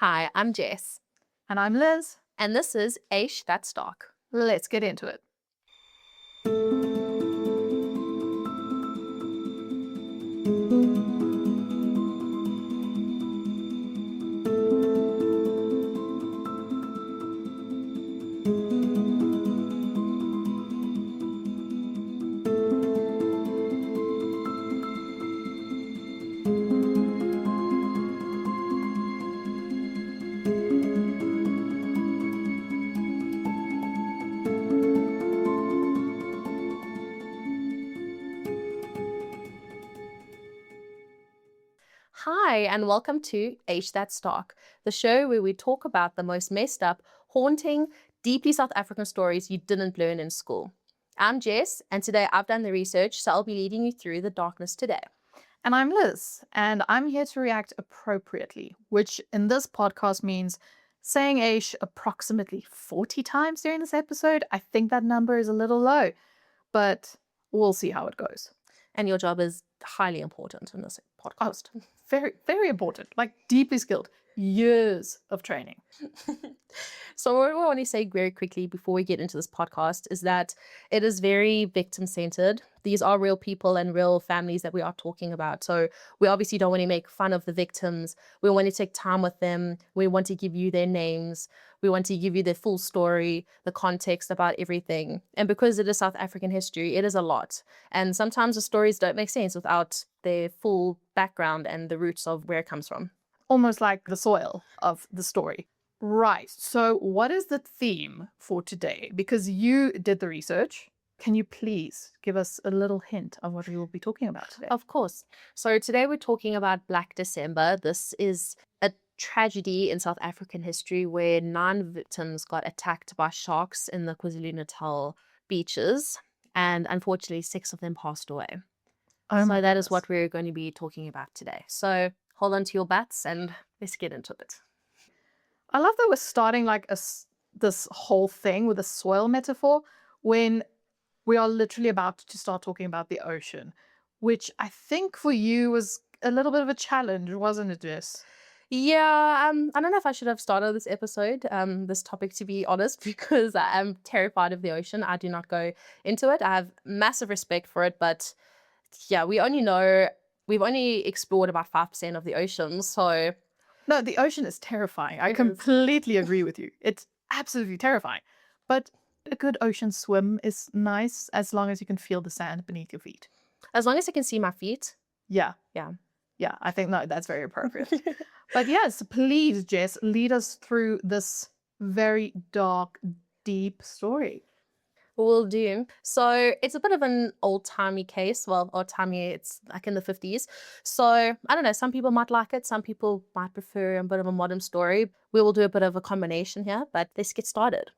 Hi, I'm Jess, And I'm Liz. and this is Aish That's Dark. Let's get into it. Hi, and welcome to Aish That's Dark, the show where we talk about the most messed up, haunting, deeply South African stories you didn't learn in school. I'm Jess, and today I've done the research, so I'll be leading you through the darkness today. And I'm Liz, and I'm here to react appropriately, which in this podcast means saying Aish approximately 40 times during this episode. I think that number is a little low, but we'll see how it goes. And your job is highly important in this podcast. Very, very important, like deeply skilled. Years of training. So what I want to say very quickly before we get into this podcast is that it is very victim-centered. These are real people and real families that we are talking about. So we obviously don't want to make fun of the victims. We want to take time with them. We want to give you their names. We want to give you the full story, the context about everything. And because it is South African history, it is a lot. And sometimes the stories don't make sense without their full background and the roots of where it comes from. Almost like the soil of the story. Right. So what is the theme for today? Because you did the research. Can you please give us a little hint of what we will be talking about today? Of course. So today we're talking about Black December. This is a tragedy in South African history where 9 victims got attacked by sharks in the KwaZulu-Natal beaches. And unfortunately, 6 of them passed away. Oh my So that is goodness. what we're going to be talking about today. So hold on to your butts and let's get into it. I love that we're starting like this whole thing with a soil metaphor when we are literally about to start talking about the ocean, which I think for you was a little bit of a challenge, wasn't it, Jess? Yeah, I don't know if I should have started this episode, this topic, to be honest, because I am terrified of the ocean. I do not go into it. I have massive respect for it, but yeah, we've only explored about 5% of the ocean, so No, the ocean is terrifying. I It is. completely agree with you. It's absolutely terrifying. But a good ocean swim is nice as long as you can feel the sand beneath your feet. as long as I can see my feet, Yeah. yeah. Yeah, I think that's very appropriate. But yes, please, Jess, lead us through this very dark, deep story. Will do. So it's a bit of an old-timey case. Well, old-timey, it's like in the 50s. So I don't know, some people might like it. Some people might prefer a bit of a modern story. We will do a bit of a combination here, but let's get started.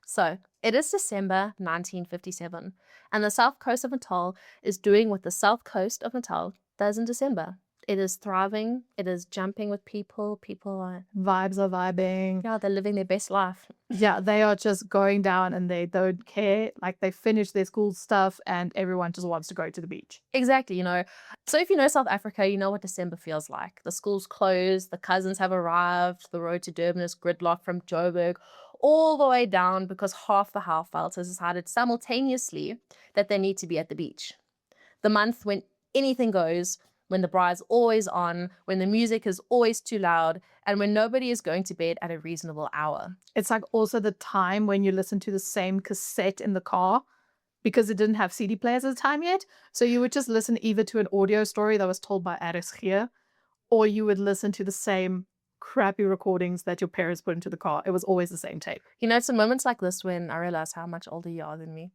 So it is December 1957, and the South Coast of Natal is doing what the South Coast of Natal does in December. It is thriving. It is jumping with people. People are, Vibes are vibing. yeah, they're living their best life. Yeah, they are just going down and they don't care. Like they finish their school stuff and everyone just wants to go to the beach. Exactly, So if you know South Africa, you know what December feels like. The school's closed, the cousins have arrived, the road to Durban is gridlocked from Joburg all the way down because half the Houfeld has decided simultaneously that they need to be at the beach. The month when anything goes, when the bride's always on, when the music is always too loud, and when nobody is going to bed at a reasonable hour. It's like also the time when you listen to the same cassette in the car because it didn't have CD players at the time yet. So you would just listen either to an audio story that was told by RSG or you would listen to the same crappy recordings that your parents put into the car. It was always the same tape. It's in moments like this when I realize how much older you are than me.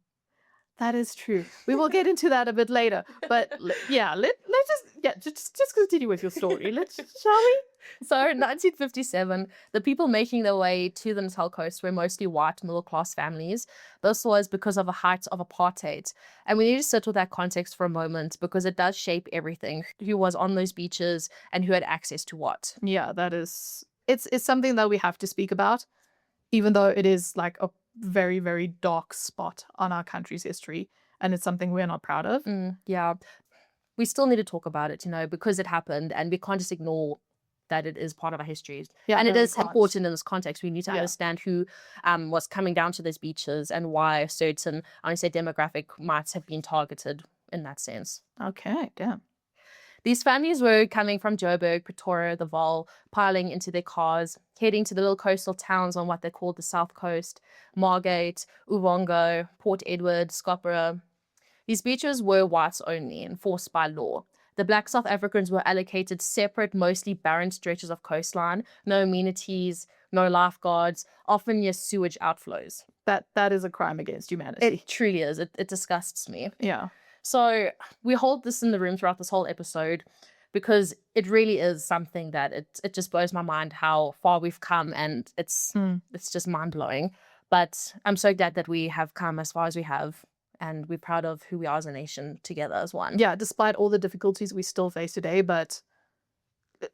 That is true. We will get into that a bit later. But let's just continue with your story. Shall we? So 1957, the people making their way to the Natal coast were mostly white middle-class families. This was because of the height of apartheid. And we need to sit with that context for a moment because it does shape everything. Who was on those beaches and who had access to what. Yeah, it's something that we have to speak about, even though it is like a very, very dark spot on our country's history. And it's something we're not proud of. Yeah. We still need to talk about it, because it happened and we can't just ignore that it is part of our history. Yeah, and it no, we is can't. important in this context. We need to Yeah. understand who was coming down to those beaches and why certain, I want to say, demographic might have been targeted in that sense. Okay, damn. These families were coming from Joburg, Pretoria, the Vaal, piling into their cars, heading to the little coastal towns on what they called the South Coast, Margate, Uvongo, Port Edward, Scarborough. These beaches were whites only, enforced by law. The black South Africans were allocated separate, mostly barren stretches of coastline, no amenities, no lifeguards, often near sewage outflows. That is a crime against humanity. It truly is. It disgusts me. Yeah. So we hold this in the room throughout this whole episode because it really is something that it just blows my mind how far we've come, and it's just mind-blowing. But I'm so glad that we have come as far as we have, and we're proud of who we are as a nation together as one. Yeah, despite all the difficulties we still face today, but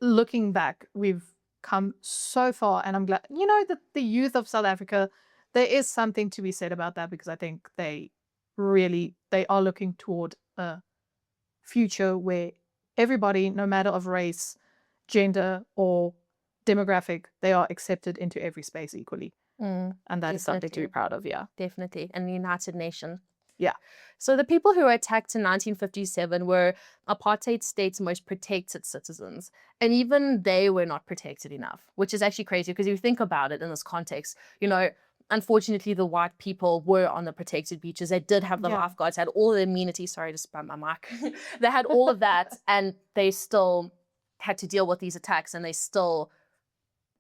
looking back, we've come so far, and I'm glad, that the youth of South Africa, there is something to be said about that, because I think they are looking toward a future where everybody, no matter of race, gender, or demographic, they are accepted into every space equally. And that is something to be proud of, yeah. Definitely. And the United Nation. Yeah. So the people who were attacked in 1957 were apartheid state's most protected citizens. And even they were not protected enough, which is actually crazy because if you think about it in this context, unfortunately, the white people were on the protected beaches. They did have the lifeguards, had all the amenities. Sorry to spam my mic. They had all of that, and they still had to deal with these attacks, and they still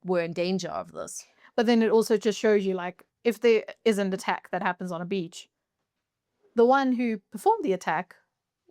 were in danger of this. But then it also just shows you, like, if there is an attack that happens on a beach, the one who performed the attack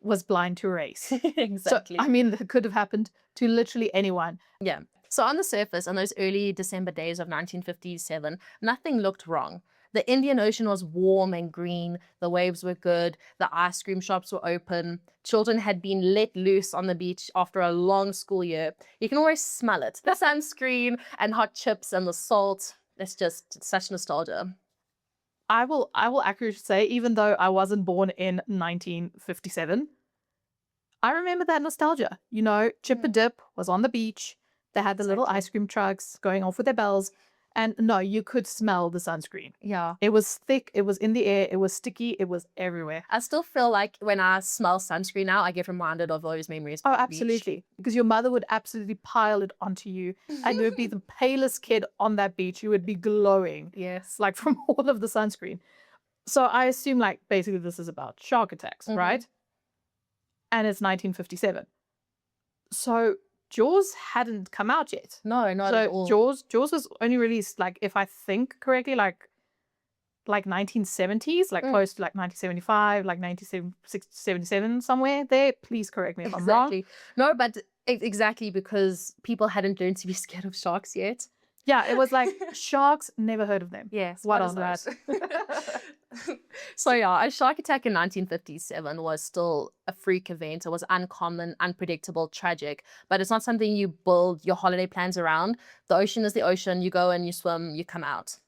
was blind to race. Exactly. So, I mean, it could have happened to literally anyone. Yeah. So on the surface, on those early December days of 1957, nothing looked wrong. The Indian Ocean was warm and green, the waves were good, the ice cream shops were open, children had been let loose on the beach after a long school year. You can always smell it. The sunscreen and hot chips and the salt. It's just such nostalgia. I will accurately say, even though I wasn't born in 1957, I remember that nostalgia. Chip and Dip was on the beach. They had the little ice cream trucks going off with their bells. And no, you could smell the sunscreen. Yeah. It was thick. It was in the air. It was sticky. It was everywhere. I still feel like when I smell sunscreen now, I get reminded of those memories. Oh, absolutely. Because your mother would absolutely pile it onto you. And you would be the palest kid on that beach. You would be glowing. Yes. Like from all of the sunscreen. So I assume, like, basically this is about shark attacks, right? And it's 1957. So Jaws hadn't come out yet. No, not at all. Jaws was only released, like, if I think correctly, like 1970s, like close to like 1975, like 1977, somewhere there. Please correct me if I'm wrong. No, but exactly, because people hadn't learned to be scared of sharks yet. Yeah, it was like sharks, never heard of them. Yes. What is that? So yeah, a shark attack in 1957 was still a freak event. It was uncommon, unpredictable, tragic, but it's not something you build your holiday plans around. The ocean is the ocean. You go and you swim, you come out.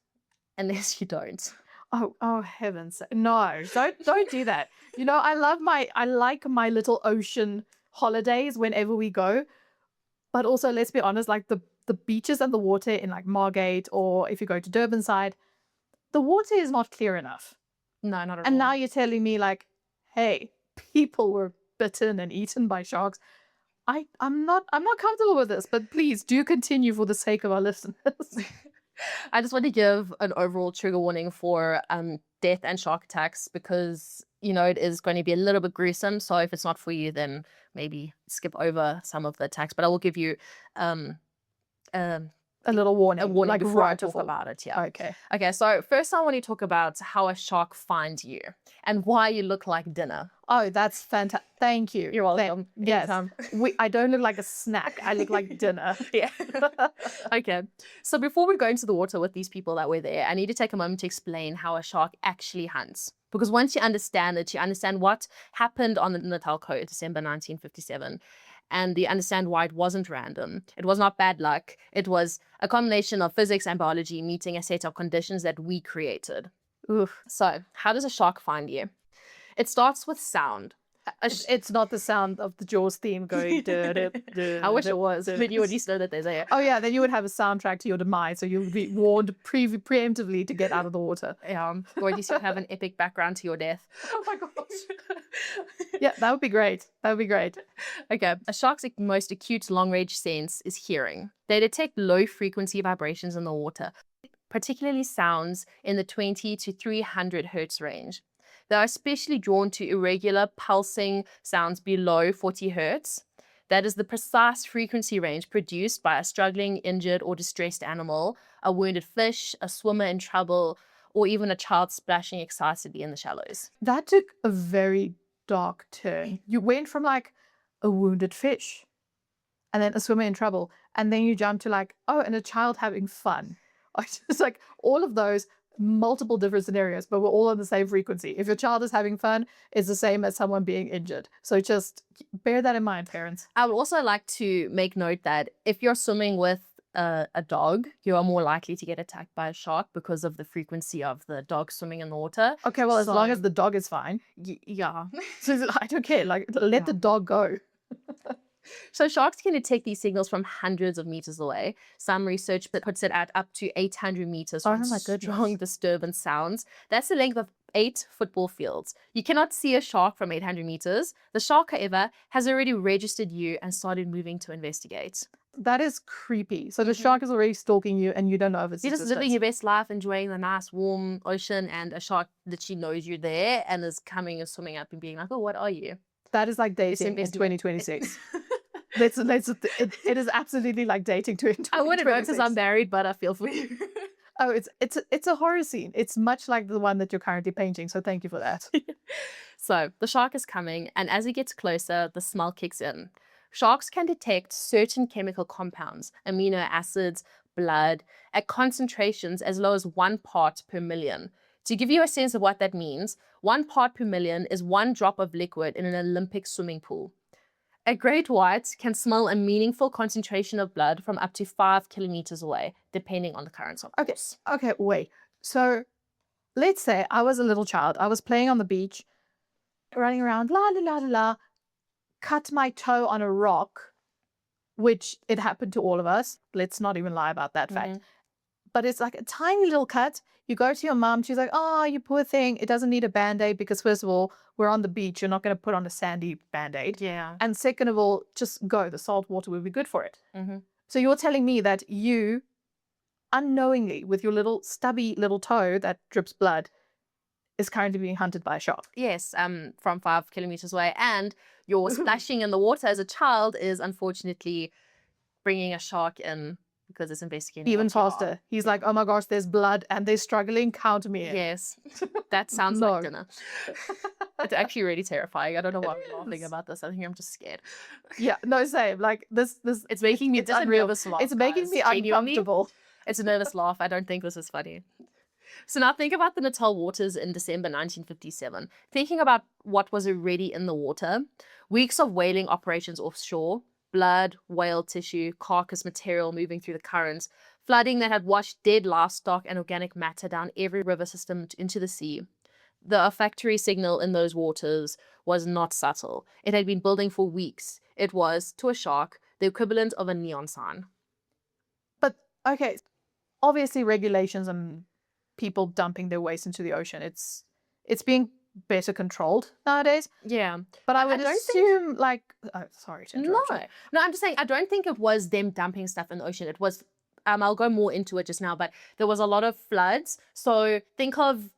Unless you don't. Oh heavens. No, don't do that. I like my little ocean holidays whenever we go. But also, let's be honest, like the beaches and the water in like Margate, or if you go to Durban side, the water is not clear enough. No, not at all. And now you're telling me, like, hey, people were bitten and eaten by sharks. I'm not comfortable with this, but please do continue for the sake of our listeners. I just want to give an overall trigger warning for death and shark attacks because, it is going to be a little bit gruesome. So if it's not for you, then maybe skip over some of the attacks. But I will give you a little warning. A warning like before I right talk before. about it. Yeah. Okay. So first I want to talk about how a shark finds you and why you look like dinner. Oh, that's fantastic. Thank you. You're welcome. Yes. I don't look like a snack. I look like dinner. Yeah. Okay. So before we go into the water with these people that were there, I need to take a moment to explain how a shark actually hunts. Because once you understand it, you understand what happened on the Natal coast, December 1957. And you understand why it wasn't random. It was not bad luck. It was a combination of physics and biology meeting a set of conditions that we created. Oof. So how does a shark find you? It starts with sound. It's not the sound of the Jaws theme going. I wish it was, but you at least know that they're there. Oh yeah, then you would have a soundtrack to your demise, so you would be warned preemptively to get out of the water. Yeah, or at least you have an epic background to your death. Oh my gosh. Yeah, that would be great. That would be great. Okay, a shark's most acute long-range sense is hearing. They detect low-frequency vibrations in the water, particularly sounds in the 20 to 300 hertz range. They are especially drawn to irregular pulsing sounds below 40 hertz. That is the precise frequency range produced by a struggling, injured, or distressed animal, a wounded fish, a swimmer in trouble, or even a child splashing excitedly in the shallows. That took a very dark turn. You went from like a wounded fish and then a swimmer in trouble, and then you jump to like, oh, and a child having fun. It's like all of those multiple different scenarios, but we're all on the same frequency. If your child is having fun, it's the same as someone being injured. So just bear that in mind, parents. I would also like to make note that if you're swimming with a dog, you are more likely to get attacked by a shark because of the frequency of the dog swimming in the water. Okay, well, as long as the dog is fine. Yeah. So I don't care. Like, let the dog go. So sharks can detect these signals from hundreds of meters away. Some research puts it at up to 800 meters from strong disturbance sounds. That's the length of 8 football fields. You cannot see a shark from 800 meters. The shark, however, has already registered you and started moving to investigate. That is creepy. So the shark is already stalking you and you don't know if it's You're just living your best life, enjoying the nice warm ocean, and a shark literally knows you're there and is coming and swimming up and being like, oh, what are you? That is like dating in 2026. It is absolutely like dating to it. I wouldn't know because I'm married, but I feel for you. Oh, it's a horror scene. It's much like the one that you're currently painting. So thank you for that. So the shark is coming, and as it gets closer, the smell kicks in. Sharks can detect certain chemical compounds, amino acids, blood, at concentrations as low as 1 part per million. To give you a sense of what that means, 1 part per million is 1 drop of liquid in an Olympic swimming pool. A great white can smell a meaningful concentration of blood from up to 5 kilometers away, depending on the currents, of course. Okay, wait. So let's say I was a little child. I was playing on the beach, running around, la la la la la, cut my toe on a rock, which it happened to all of us. Let's not even lie about that fact. But it's like a tiny little cut. You go to your mom, she's like, oh, you poor thing. It doesn't need a Band-Aid because first of all, we're on the beach. You're not going to put on a sandy Band-Aid. Yeah. And second of all, just go. The salt water will be good for it. So you're telling me that you, unknowingly, with your little stubby little toe that drips blood, is currently being hunted by a shark. Yes, from 5 kilometers away. And your splashing in the water as a child is unfortunately bringing a shark in because it's investigating. Even faster. He's like, oh my gosh, there's blood and they're struggling. Count me in. Yes, that sounds like dinner. It's actually really terrifying. I don't know why I'm laughing about this. I think I'm just scared. Yeah, no, same. Like this it's making me nervous laugh. It's making me uncomfortable. It's a nervous laugh. I don't think this is funny. So now think about the Natal waters in December 1957. Thinking about what was already in the water, weeks of whaling operations offshore, blood, whale tissue, carcass material moving through the currents, flooding that had washed dead livestock and organic matter down every river system into the sea. The olfactory signal in those waters was not subtle. It had been building for weeks. It was, to a shark, the equivalent of a neon sign. But, okay, obviously regulations and people dumping their waste into the ocean, it's being better controlled nowadays. Yeah. But I would assume like, oh, sorry to interrupt you. No, I'm just saying, I don't think it was them dumping stuff in the ocean. It was, I'll go more into it just now, but there was a lot of floods. So think of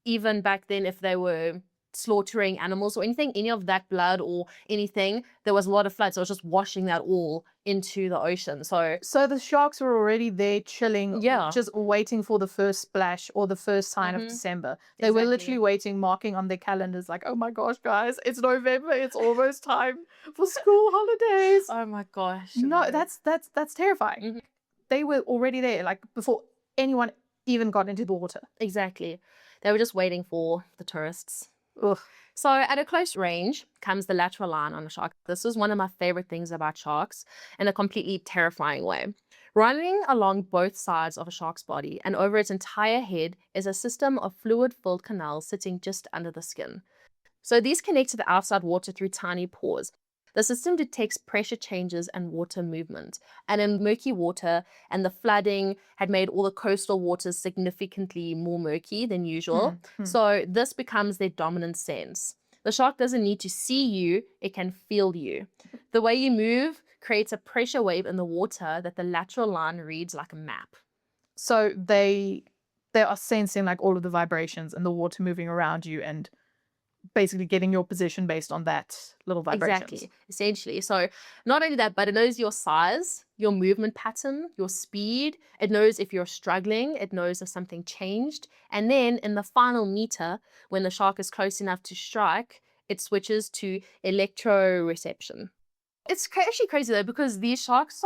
even back then, if they were slaughtering animals or anything, any of that blood or anything, there was a lot of floods. So it was just washing that all into the ocean. So the sharks were already there chilling, yeah, just waiting for the first splash or the first sign of December. They were literally waiting, marking on their calendars like, oh my gosh, guys, it's November. It's almost time for school holidays. Oh my gosh. No, that's terrifying. They were already there, like before anyone even got into the water. Exactly. They were just waiting for the tourists. Ugh. So at a close range comes the lateral line on a shark. This is one of my favorite things about sharks in a completely terrifying way. Running along both sides of a shark's body and over its entire head is a system of fluid-filled canals sitting just under the skin. So these connect to the outside water through tiny pores. The system detects pressure changes and water movement. And in murky water, and the flooding had made all the coastal waters significantly more murky than usual. So this becomes their dominant sense. The shark doesn't need to see you, it can feel you. The way you move creates a pressure wave in the water that the lateral line reads like a map. So they are sensing like all of the vibrations and the water moving around you and basically getting your position based on that little vibrations. Exactly, essentially. So not only that, but it knows your size, your movement pattern, your speed. It knows if you're struggling. It knows if something changed. And then in the final meter, when the shark is close enough to strike, it switches to electroreception. It's actually crazy though, because these sharks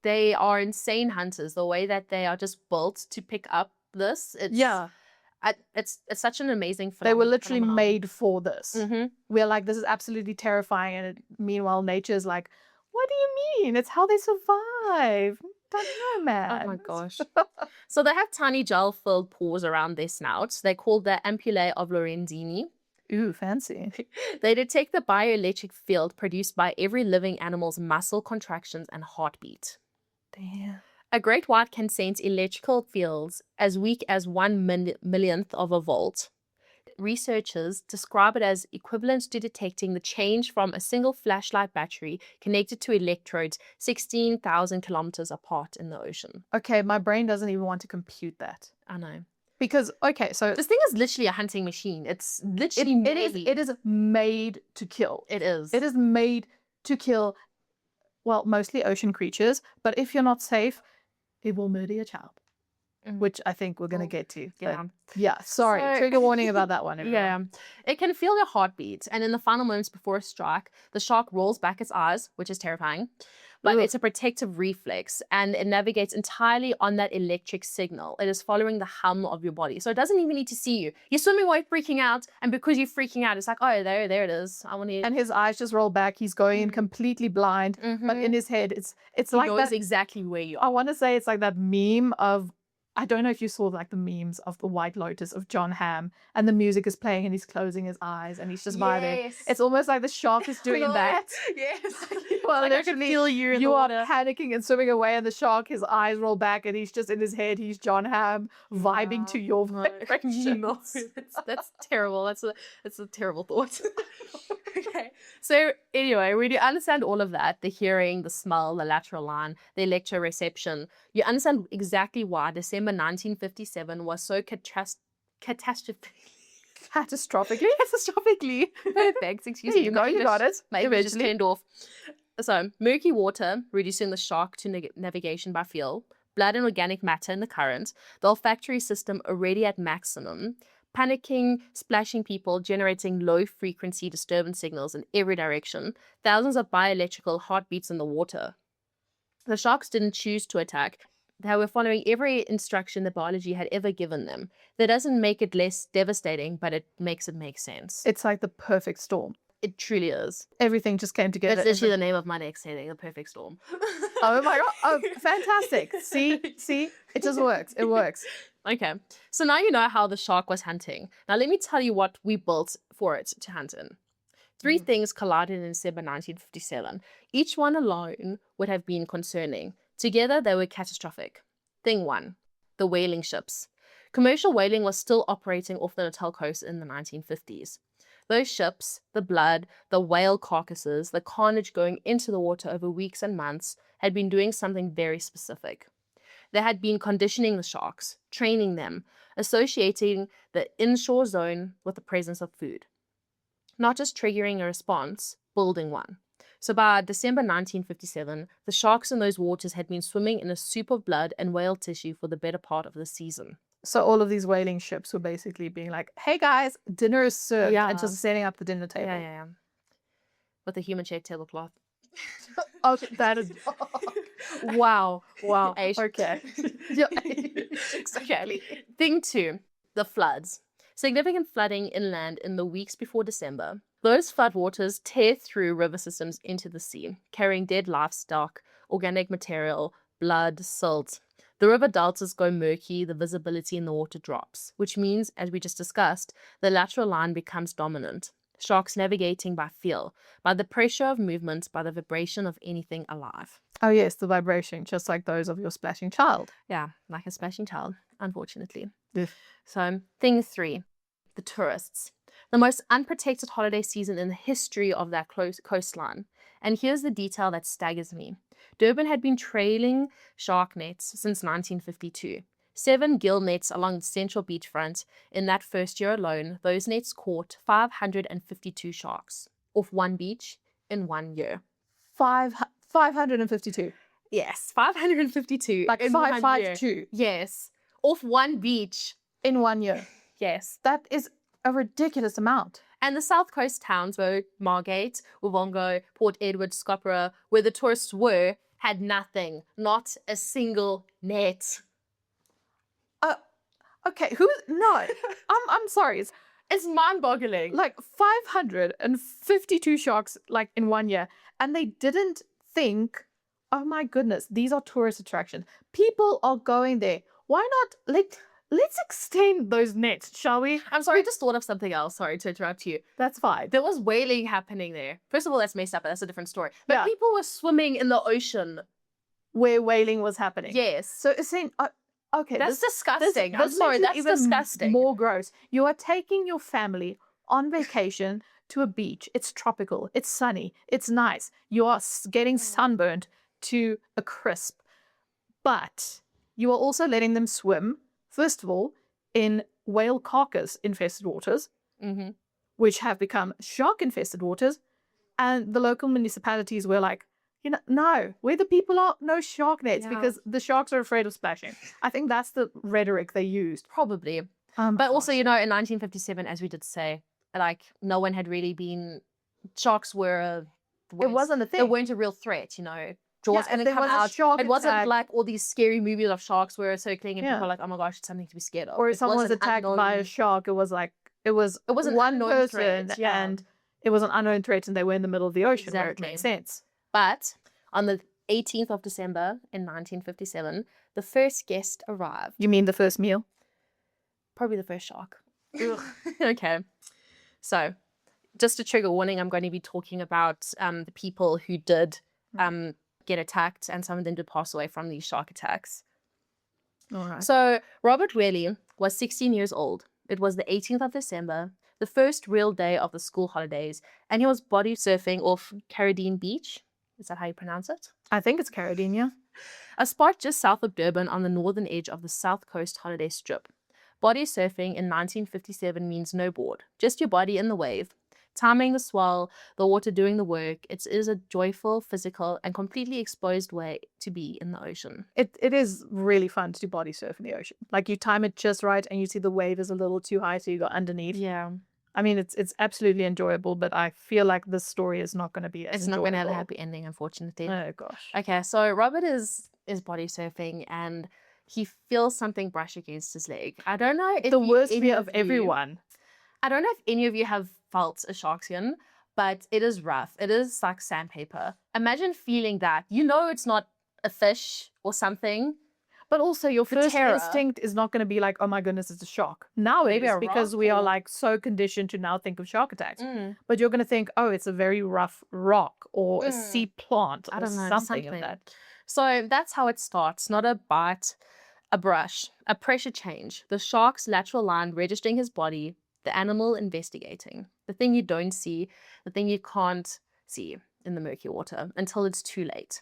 they are insane hunters. The way that they are just built to pick up this, it's such an amazing They were literally phenomenon. made for this. We're like, this is absolutely terrifying. And meanwhile, nature is like, what do you mean? It's how they survive. Don't know, man. Oh my gosh. So they have tiny gel-filled pores around their snouts. They're called the ampullae of Lorenzini. Ooh, fancy. They detect the bioelectric field produced by every living animal's muscle contractions and heartbeat. Damn. A great white can sense electrical fields as weak as 1/millionth of a volt. Researchers describe it as equivalent to detecting the change from a single flashlight battery connected to electrodes 16,000 kilometers apart in the ocean. Okay, my brain doesn't even want to compute that. I know. Because, okay, so This thing is literally a hunting machine. It's literally it is made to kill. It is. It is made to kill, well, mostly ocean creatures, but if you're not safe, it will murder your child, which I think we're going to get to. Yeah. Yeah, sorry. So- Trigger warning about that one. Everyone. Yeah. It can feel your heartbeat, and in the final moments before a strike, the shark rolls back its eyes, which is terrifying. But Ugh. it's a protective reflex, and it navigates entirely on that electric signal. It is following the hum of your body. So it doesn't even need to see you. You're swimming away freaking out, and because you're freaking out, it's like, oh, there it is. I want to... And his eyes just roll back. He's going in completely blind, but in his head, it's he like knows that. exactly where you I are. want to say it's like that meme of, I don't know if you saw like the memes of the White Lotus of John Hamm, and the music is playing and he's closing his eyes and he's just by there. Yes. It's almost like the shark is doing No, that. Yes. You are Like I can literally, feel you in the you are water. panicking and swimming away, and the shark, his eyes roll back, and he's just in his head. He's John Hamm vibing to your vibrations. No, that's terrible. That's a terrible thought. Okay. So anyway, when you understand all of that, the hearing, the smell, the lateral line, the electroreception, you understand exactly why December 1957 was so catastrophically. Perfect. Excuse There me. you go, you got it. Maybe just Eventually. turned off. So, murky water, reducing the shark to navigation by feel, blood and organic matter in the current, the olfactory system already at maximum, panicking, splashing people, generating low-frequency disturbance signals in every direction, thousands of bioelectrical heartbeats in the water. The sharks didn't choose to attack. They were following every instruction that biology had ever given them. That doesn't make it less devastating, but it makes it make sense. It's like the perfect storm. It truly is. Everything just came together. That's literally the name of my next setting, The Perfect Storm. Oh my god! Oh, fantastic! See, it just works. It works. Okay, so now you know how the shark was hunting. Now let me tell you what we built for it to hunt in. Three things collided in December 1957. Each one alone would have been concerning. Together, they were catastrophic. Thing one, the whaling ships. Commercial whaling was still operating off the Natal coast in the 1950s. Those ships, the blood, the whale carcasses, the carnage going into the water over weeks and months, had been doing something very specific. They had been conditioning the sharks, training them, associating the inshore zone with the presence of food. Not just triggering a response, building one. So by December 1957, the sharks in those waters had been swimming in a soup of blood and whale tissue for the better part of the season. So all of these whaling ships were basically being like, "Hey guys, dinner is served," Yeah. and just setting up the dinner table. Yeah. With a human-shaped tablecloth. Oh, that is wow. Asian. Okay. Okay. Thing two, the floods. Significant flooding inland in the weeks before December. Those floodwaters tear through river systems into the sea, carrying dead livestock, organic material, blood, silt. The river deltas go murky, the visibility in the water drops, which means, as we just discussed, the lateral line becomes dominant. Sharks navigating by feel, by the pressure of movement, by the vibration of anything alive. Oh yes, the vibration, just like those of your splashing child. Yeah, like a splashing child, unfortunately. Ugh. So, thing 3, the tourists. The most unprotected holiday season in the history of that coastline. And here's the detail that staggers me. Durban had been trailing shark nets since 1952. 7 gill nets along the central beachfront. In that first year alone, those nets caught 552 sharks off one beach in 1 year. 552. Yes, 552. Like in 1 year. 552 Yes, off one beach. in 1 year. Yes. That is a ridiculous amount. And the South Coast towns were Margate, Wuvongo, Port Edward, Scopera, where the tourists were, had nothing. Not a single net. Okay, no. I'm sorry. It's mind-boggling. Like 552 sharks like in 1 year, and they didn't think, oh my goodness, these are tourist attractions. People are going there. Why not let's extend those nets, shall we? I'm sorry, I just thought of something else. Sorry to interrupt you. That's fine. There was whaling happening there. First of all, that's messed up, but that's a different story. But Yeah. people were swimming in the ocean. Where whaling was happening. Yes. So it's saying, okay, That's disgusting. I'm this sorry, makes it that's even disgusting. more gross. You are taking your family on vacation to a beach. It's tropical. It's sunny. It's nice. You are getting sunburned to a crisp. But you are also letting them swim, first of all, in whale carcass infested waters, Mm-hmm. which have become shark infested waters. And the local municipalities were like, no, where the people are, no shark nets, Yeah. because the sharks are afraid of splashing. I think that's the rhetoric they used. Probably. But also, in 1957, as we did say, like, no one had really been, sharks were, It wasn't a they thing. weren't a real threat, Jaws Yeah, if hadn't there come was a out. shark It wasn't attack- like all these scary movies of sharks were circling and Yeah. people were like, oh my gosh, it's something to be scared of. Or if It someone was was an attacked by a unknown- shark, it was an one unknown person threat, yeah. and it was an unknown threat and they were in the middle of the ocean where it Exactly. made sense. But on the 18th of December in 1957, the first guest arrived. You mean the first meal? Probably the first shark. Okay. So, just a trigger warning, I'm going to be talking about the people who did get attacked, and some of them did pass away from these shark attacks. All right. So, Robert Wherley was 16 years old. It was the 18th of December, the first real day of the school holidays, and he was body surfing off Carradine Beach. Is that how you pronounce it? I think it's Carradine, yeah. A spot just south of Durban on the northern edge of the South Coast holiday strip. Body surfing in 1957 means no board, just your body in the wave. Timing the swell, the water doing the work, it is a joyful, physical, and completely exposed way to be in the ocean. It is really fun to do body surf in the ocean. Like you time it just right and you see the wave is a little too high so you go underneath. Yeah. I mean, it's absolutely enjoyable, but I feel like this story is not going to be as It's not going to have a enjoyable. happy ending, unfortunately. Oh, gosh. Okay, so Robert is body surfing and he feels something brush against his leg. I don't know if The you- worst any fear of you- everyone. I don't know if any of you have felt a shark skin, but it is rough. It is like sandpaper. Imagine feeling that. You know it's not a fish or something. But also your The first terror. instinct is not going to be like, oh my goodness, it's a shark. Now it Maybe is a because rock we are or- like so conditioned to now think of shark attacks. Mm. But you're going to think, oh, it's a very rough rock or a sea plant or I don't know, something of that. So that's how it starts. Not a bite, a brush, a pressure change. The shark's lateral line registering his body, the animal investigating. The thing you don't see, the thing you can't see in the murky water until it's too late.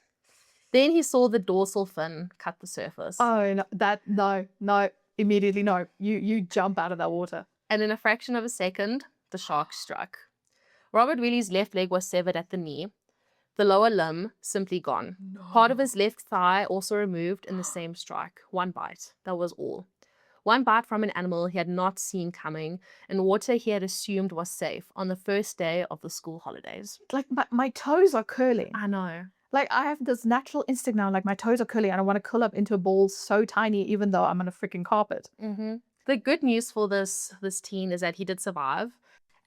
Then he saw the dorsal fin cut the surface. Oh, no, immediately no. You jump out of that water. And in a fraction of a second, the shark struck. Robert Wheely's left leg was severed at the knee. The lower limb simply gone. Part of his left thigh also removed in the same strike. One bite. That was all. One bite from an animal he had not seen coming, in water he had assumed was safe on the first day of the school holidays. Like my toes are curling. I know. Like I have this natural instinct now, like my toes are curling and I want to curl up into a ball so tiny even though I'm on a freaking carpet. Mm-hmm. The good news for this teen is that he did survive.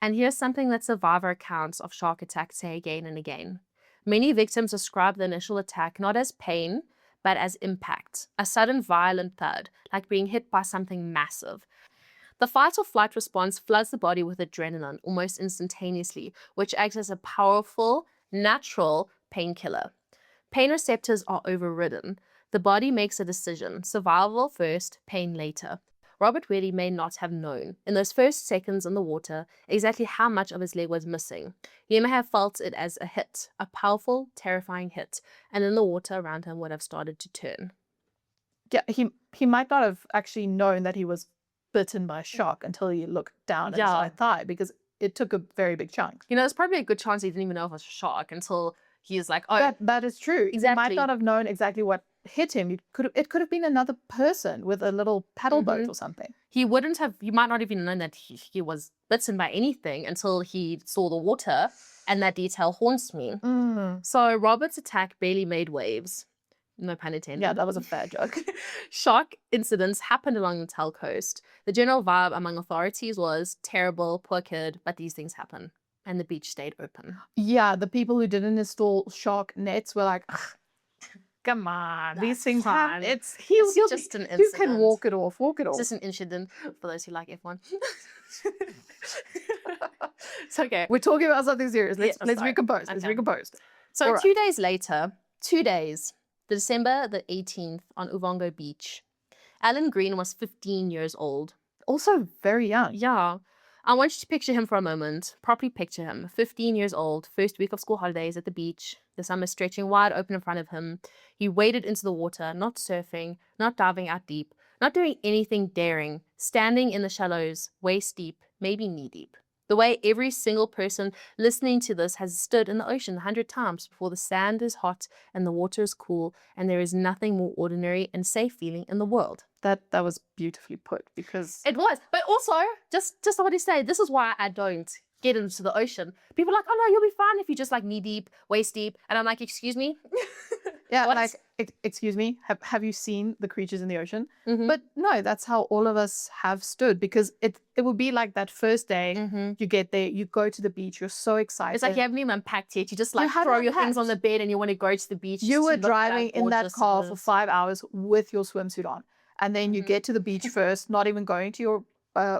And here's something that survivor accounts of shark attacks say again and again. Many victims describe the initial attack not as pain, but as impact, a sudden violent thud, like being hit by something massive. The fight or flight response floods the body with adrenaline almost instantaneously, which acts as a powerful, natural painkiller. Pain receptors are overridden. The body makes a decision: survival first, pain later. Robert Wherley may not have known, in those first seconds in the water, exactly how much of his leg was missing. He may have felt it as a hit, a powerful, terrifying hit, and then the water around him would have started to turn. Yeah, he might not have actually known that he was bitten by a shark until he looked down at his right thigh, because it took a very big chunk. You know, there's probably a good chance he didn't even know it was a shark until he was like, oh. That is true. Exactly. He might not have known exactly what hit him. It could have been another person with a little paddle boat or something. He might not even known that he was bitten by anything until he saw the water, and that detail haunts me. So Robert's attack barely made waves. No pun intended. Yeah, that was a fair joke. Shark incidents happened along the Natal coast. The general vibe among authorities was terrible, poor kid, but these things happen. And the beach stayed open. Yeah, the people who didn't install shark nets were like, come on, these things happen. It's just an incident. You can walk it off. It's just an incident for those who like F1. It's okay. We're talking about something serious. Let's recompose. Let's recompose. So 2 days later, 2 days, December the 18th, on Uvongo Beach, Allan Green was 15 years old. Also very young. Yeah. I want you to picture him for a moment. Properly picture him. 15 years old, first week of school holidays at the beach. The summer stretching wide open in front of him. He waded into the water, not surfing, not diving out deep, not doing anything daring, standing in the shallows, waist deep, maybe knee deep. The way every single person listening to this has stood in the ocean 100 times before the sand is hot and the water is cool and there is nothing more ordinary and safe feeling in the world. That was beautifully put, because it was. But also, just what he said, this is why I don't get into the ocean. People are like, oh no, you'll be fine if you just like knee deep, waist deep. And I'm like, excuse me? Yeah, like, excuse me, have you seen the creatures in the ocean? But no, that's how all of us have stood, because it would be like that first day, you get there, you go to the beach, you're so excited. It's like you haven't even unpacked yet. You just like throw your things on the bed and you want to go to the beach. You were driving in that car for 5 hours with your swimsuit on. And then you get to the beach first, not even going to your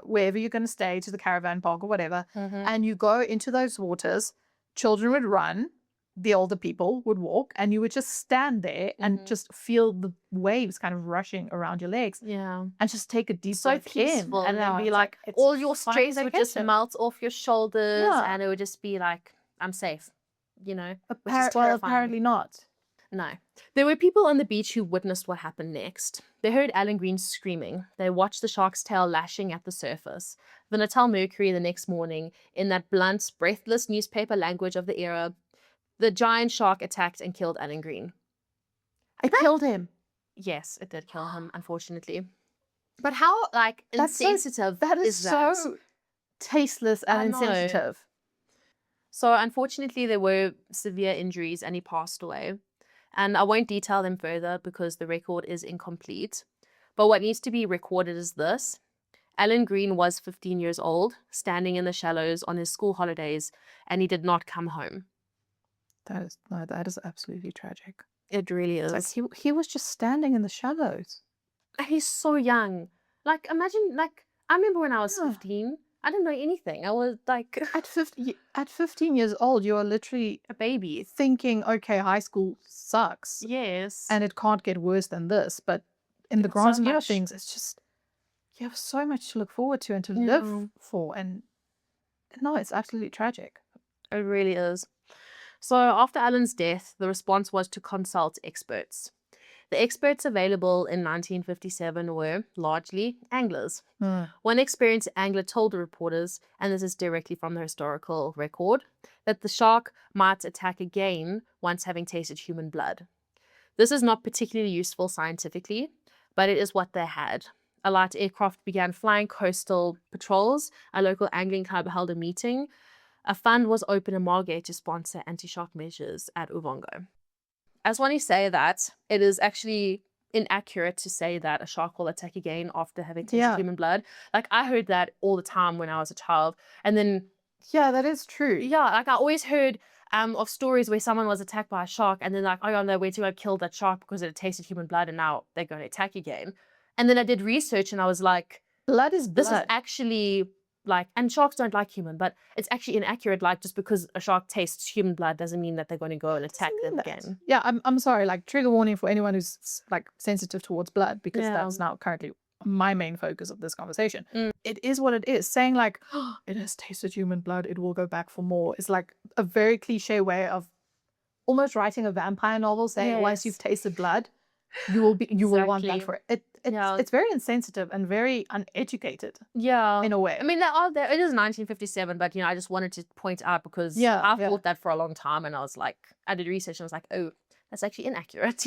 wherever you're going to stay, to the caravan park or whatever. And you go into those waters, children would run, the older people would walk, and you would just stand there and just feel the waves kind of rushing around your legs. Yeah. And just take a deep breath peaceful. And then be like, all your stress would just melt off your shoulders, and it would just be like, I'm safe, you know? Well, apparently not. No. There were people on the beach who witnessed what happened next. They heard Allan Green screaming. They watched the shark's tail lashing at the surface. The Natal Mercury the next morning, in that blunt, breathless newspaper language of the era, the giant shark attacked and killed Allan Green. It killed him. Yes, it did kill him, unfortunately. But how, like, insensitive that is so tasteless and insensitive. So, unfortunately, there were severe injuries and he passed away. And I won't detail them further because the record is incomplete. But what needs to be recorded is this. Allan Green was 15 years old, standing in the shallows on his school holidays, and he did not come home. That is absolutely tragic. It really is. Like he was just standing in the shallows. He's so young. Like, imagine, like, I remember when I was 15, I didn't know anything. I was like... At 15 years old, you are literally a baby. Thinking, okay, high school sucks. Yes. And it can't get worse than this. But in the grand scheme of things, it's just, you have so much to look forward to and to live for. And no, it's absolutely tragic. It really is. So after Allan's death, the response was to consult experts. The experts available in 1957 were largely anglers. One experienced angler told the reporters, and this is directly from the historical record, that the shark might attack again once having tasted human blood. This is not particularly useful scientifically, but it is what they had. A light aircraft began flying coastal patrols. A local angling club held a meeting. A fund was opened in Margate to sponsor anti-shark measures at Uvongo. I just want to say that it is actually inaccurate to say that a shark will attack again after having tasted human blood. Like, I heard that all the time when I was a child. And then... yeah, that is true. Yeah, like, I always heard of stories where someone was attacked by a shark and then like, oh, no, wait till I killed that shark because it had tasted human blood and now they're going to attack again. And then I did research and I was like... Blood is This is blood. actually like, and sharks don't like human, but it's actually inaccurate. Like, just because a shark tastes human blood doesn't mean that they're going to go and attack Doesn't mean them that. again. Yeah, I'm sorry. Like, trigger warning for anyone who's like sensitive towards blood, because Yeah. that's now currently my main focus of this conversation. Mm. It is what it is. Saying like, oh, it has tasted human blood, it will go back for more, is like a very cliche way of almost writing a vampire novel, saying once you've Yes. tasted blood, you will want that Exactly. for it. Yeah. It's very insensitive and very uneducated Yeah. in a way. I mean, there are there. It is 1957, but I just wanted to point out because Yeah, I've yeah. thought that for a long time, and I was like, I did research, and I was like, oh, that's actually inaccurate.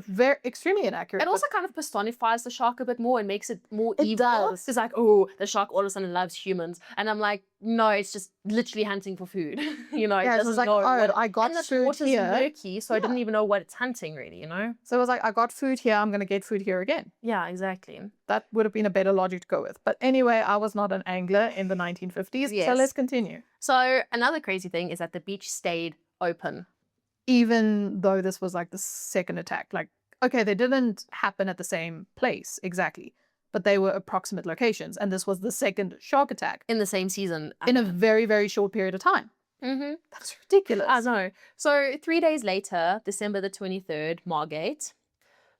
Very extremely inaccurate. It also kind of personifies the shark a bit more and makes it more It evil. does. It's like, oh, the shark all of a sudden loves humans, and I'm like, no, it's just literally hunting for food. Yeah, it was like, oh, I got and the food water's here. murky, so I didn't Yeah. even know what it's hunting, really. So it was like, I got food here, I'm gonna get food here again. Yeah, exactly. That would have been a better logic to go with. But anyway, I was not an angler in the 1950s, so Yes. let's continue. So another crazy thing is that the beach stayed open. Even though this was like the second attack, like, okay, they didn't happen at the same place exactly, but they were approximate locations, and this was the second shark attack In the same season. in a very, very short period of time. Mm-hmm. That's ridiculous. I know. So 3 days later, December the 23rd, Margate,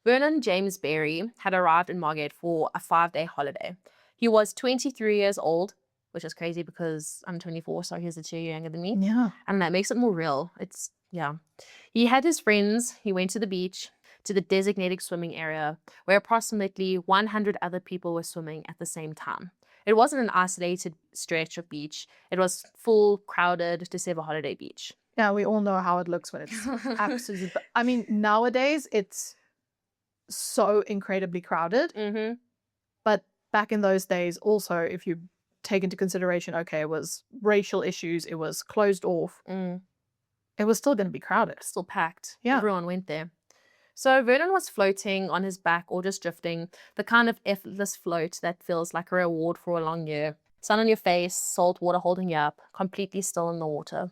Vernon James Berry had arrived in Margate for a 5-day holiday. He was 23 years old, which is crazy because I'm 24, so he's a 2 year younger than me. Yeah. And that makes it more real. Yeah. He had his friends. He went to the beach, to the designated swimming area, where approximately 100 other people were swimming at the same time. It wasn't an isolated stretch of beach. It was full, crowded December holiday beach. Yeah, we all know how it looks when it's absolutely... I mean, nowadays it's so incredibly crowded. Mm-hmm. But back in those days, also, if you take into consideration, okay, it was racial issues, it was closed off, it was still going to be crowded. Still packed. Yeah. Everyone went there. So Vernon was floating on his back or just drifting, the kind of effortless float that feels like a reward for a long year. Sun on your face, salt water holding you up, completely still in the water.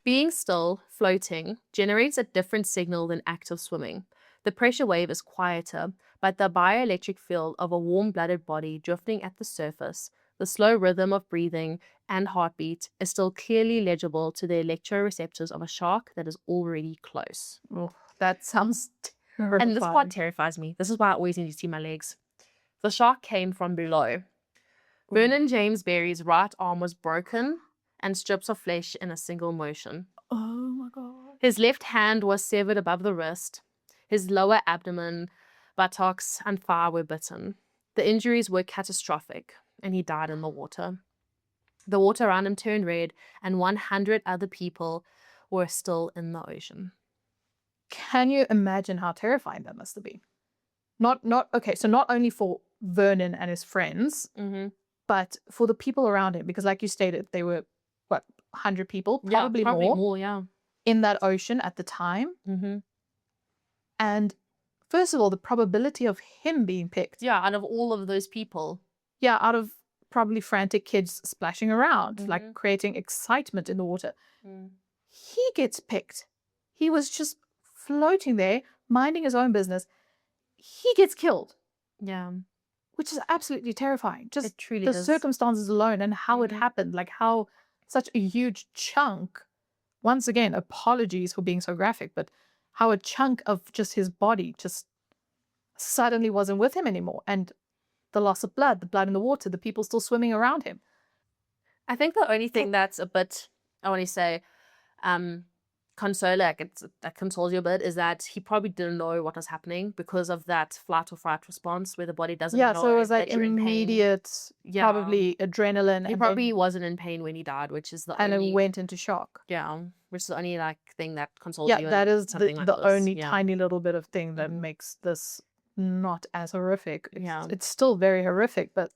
Being still, floating, generates a different signal than active swimming. The pressure wave is quieter, but the bioelectric field of a warm-blooded body drifting at the surface, the slow rhythm of breathing and heartbeat is still clearly legible to the electroreceptors of a shark that is already close. Oh, that sounds terrifying. And this part terrifies me. This is why I always need to see my legs. The shark came from below. Vernon James Berry's right arm was broken and strips of flesh in a single motion. Oh my God. His left hand was severed above the wrist. His lower abdomen, buttocks, and thigh were bitten. The injuries were catastrophic, and he died in the water. The water around him turned red, and 100 other people were still in the ocean. Can you imagine how terrifying that must have been? Okay, so not only for Vernon and his friends, but for the people around him, because like you stated, they were, 100 people? Probably more. Yeah. In that ocean at the time. And first of all, the probability of him being picked. Yeah, out of all of those people. Yeah, out of probably frantic kids splashing around, like creating excitement in the water. He gets picked. He was just floating there, minding his own business. He gets killed. Yeah. Which is absolutely terrifying. Just it truly the is. circumstances alone and how it happened, like how such a huge chunk, once again, apologies for being so graphic, but how a chunk of just his body just suddenly wasn't with him anymore. And the loss of blood, the blood in the water, the people still swimming around him. I think the only thing that's a bit, I want to say, that consoles you a bit, is that he probably didn't know what was happening because of that flight or fright response where the body doesn't know. Yeah, so it was like that you're in pain. immediate, probably adrenaline. He probably wasn't in pain when he died, which is the and only... it went into shock. Yeah, which is the only thing that consoles you. Yeah, that is something like the this. only tiny little bit of thing that makes this not as horrific. It's still very horrific, but...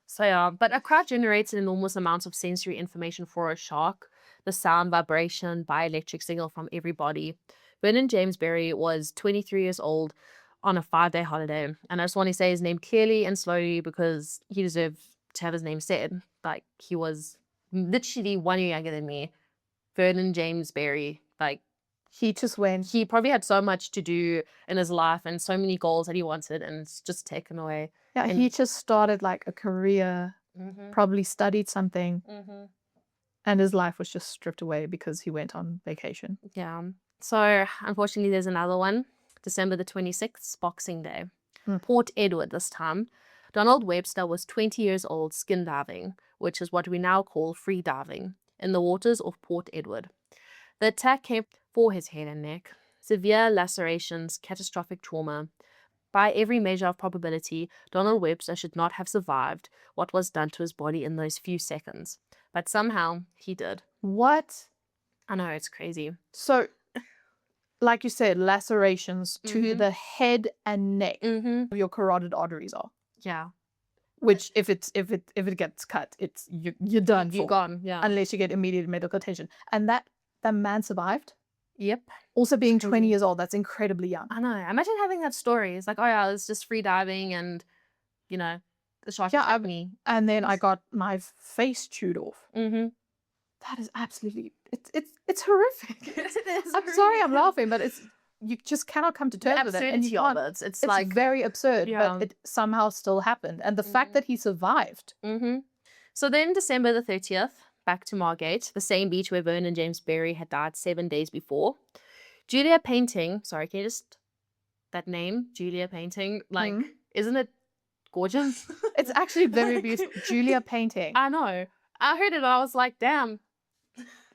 So yeah, but a crowd generates an enormous amount of sensory information for a shark. The sound, vibration, bioelectric signal from everybody. Vernon James Berry was 23 years old on a 5-day holiday. And I just want to say his name clearly and slowly because he deserved to have his name said. Like, he was literally 1 year younger than me. Vernon James Berry. Like, He just went. He probably had so much to do in his life and so many goals that he wanted, and it's just taken away. Yeah, And he just started like a career, probably studied something, and his life was just stripped away because he went on vacation. Yeah. So unfortunately, there's another one. December the 26th, Boxing Day. Port Edward this time. Donald Webster was 20 years old skin diving, which is what we now call free diving, in the waters of Port Edward. The attack came for his head and neck. Severe lacerations, catastrophic trauma. By every measure of probability, Donald Webster should not have survived what was done to his body in those few seconds. But somehow, he did. What? I know, it's crazy. So, like you said, lacerations to the head and neck. Your carotid arteries are. Yeah. Which, if it gets cut, it's you're done for. You're gone, yeah. Unless you get immediate medical attention. And that man survived. Yep. Also being 20 years old, that's incredibly young. I know. Imagine having that story. It's like, oh yeah, it's just free diving and, you know, the shark attacked me. And then I got my face chewed off. That is absolutely, it's horrific. I'm sorry I'm laughing, but you just cannot come to terms with it. And it's like very absurd, but it somehow still happened. And the fact that he survived. So then December the 30th, back to Margate, the same beach where Vernon James Berry had died 7 days before. Julia Painting, sorry, can you just, that name, Julia Painting, like, isn't it gorgeous? It's actually very beautiful. Julia Painting. I know. I heard it and I was like, damn.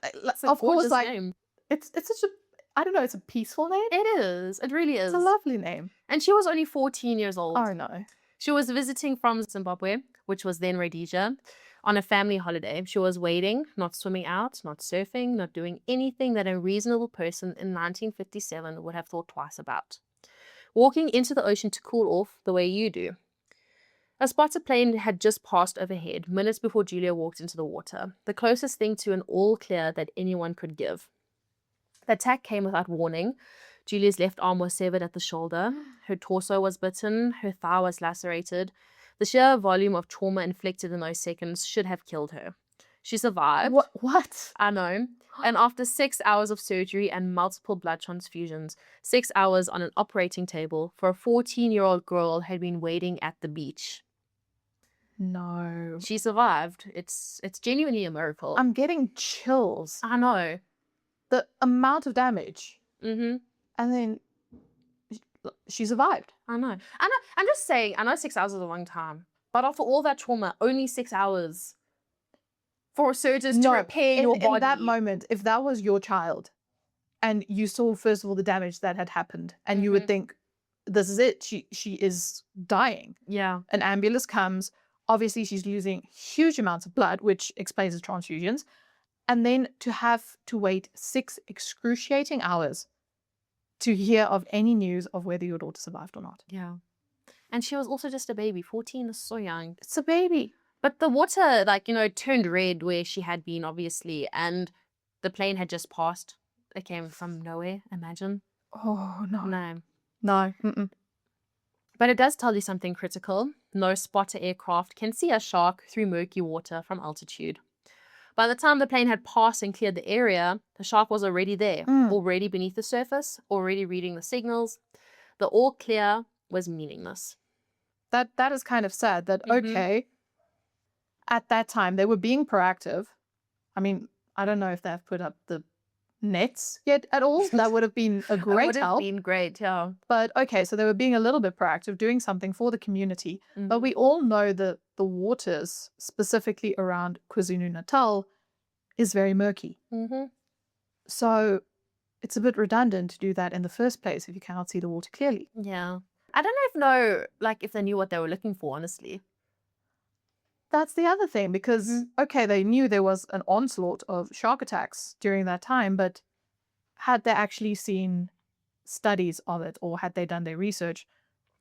It's a gorgeous name. It's such a, I don't know, it's a peaceful name. It is. It really is. It's a lovely name. And she was only 14 years old. Oh, no. She was visiting from Zimbabwe, which was then Rhodesia, on a family holiday. She was wading, not swimming out, not surfing, not doing anything that a reasonable person in 1957 would have thought twice about. Walking into the ocean to cool off the way you do. A spotted plane had just passed overhead minutes before Julia walked into the water, the closest thing to an all clear that anyone could give. The attack came without warning. Julia's left arm was severed at the shoulder. Her torso was bitten. Her thigh was lacerated. The sheer volume of trauma inflicted in those seconds should have killed her. She survived. What? I know. And after 6 hours of surgery and multiple blood transfusions, 6 hours on an operating table for a 14-year-old girl had been waiting at the beach. No. She survived. It's genuinely a miracle. I'm getting chills. I know. The amount of damage. And then she survived. I know. I'm just saying, I know 6 hours is a long time, but after all that trauma, only 6 hours for surgeons to repair your body. In that moment, if that was your child and you saw, first of all, the damage that had happened and you would think, this is it. She is dying. Yeah. An ambulance comes. Obviously, she's losing huge amounts of blood, which explains the transfusions. And then to have to wait 6 excruciating hours to hear of any news of whether your daughter survived or not. Yeah. And she was also just a baby. 14 is so young. It's a baby. But the water, like, you know, turned red where she had been, obviously. And the plane had just passed. It came from nowhere, imagine. Oh, no. No. No. But it does tell you something critical. No spotter aircraft can see a shark through murky water from altitude. By the time the plane had passed and cleared the area, the shark was already there, already beneath the surface, already reading the signals. The all clear was meaningless. That is kind of sad that, okay, at that time they were being proactive. I mean, I don't know if they've put up the nets yet at all. That would have been a great help. That would have been great, yeah. But okay, so they were being a little bit proactive, doing something for the community. But we all know that the waters, specifically around KwaZulu-Natal, is very murky. So it's a bit redundant to do that in the first place if you cannot see the water clearly. Yeah. I don't if they knew what they were looking for, honestly. That's the other thing, because, okay, they knew there was an onslaught of shark attacks during that time, but had they actually seen studies of it, or had they done their research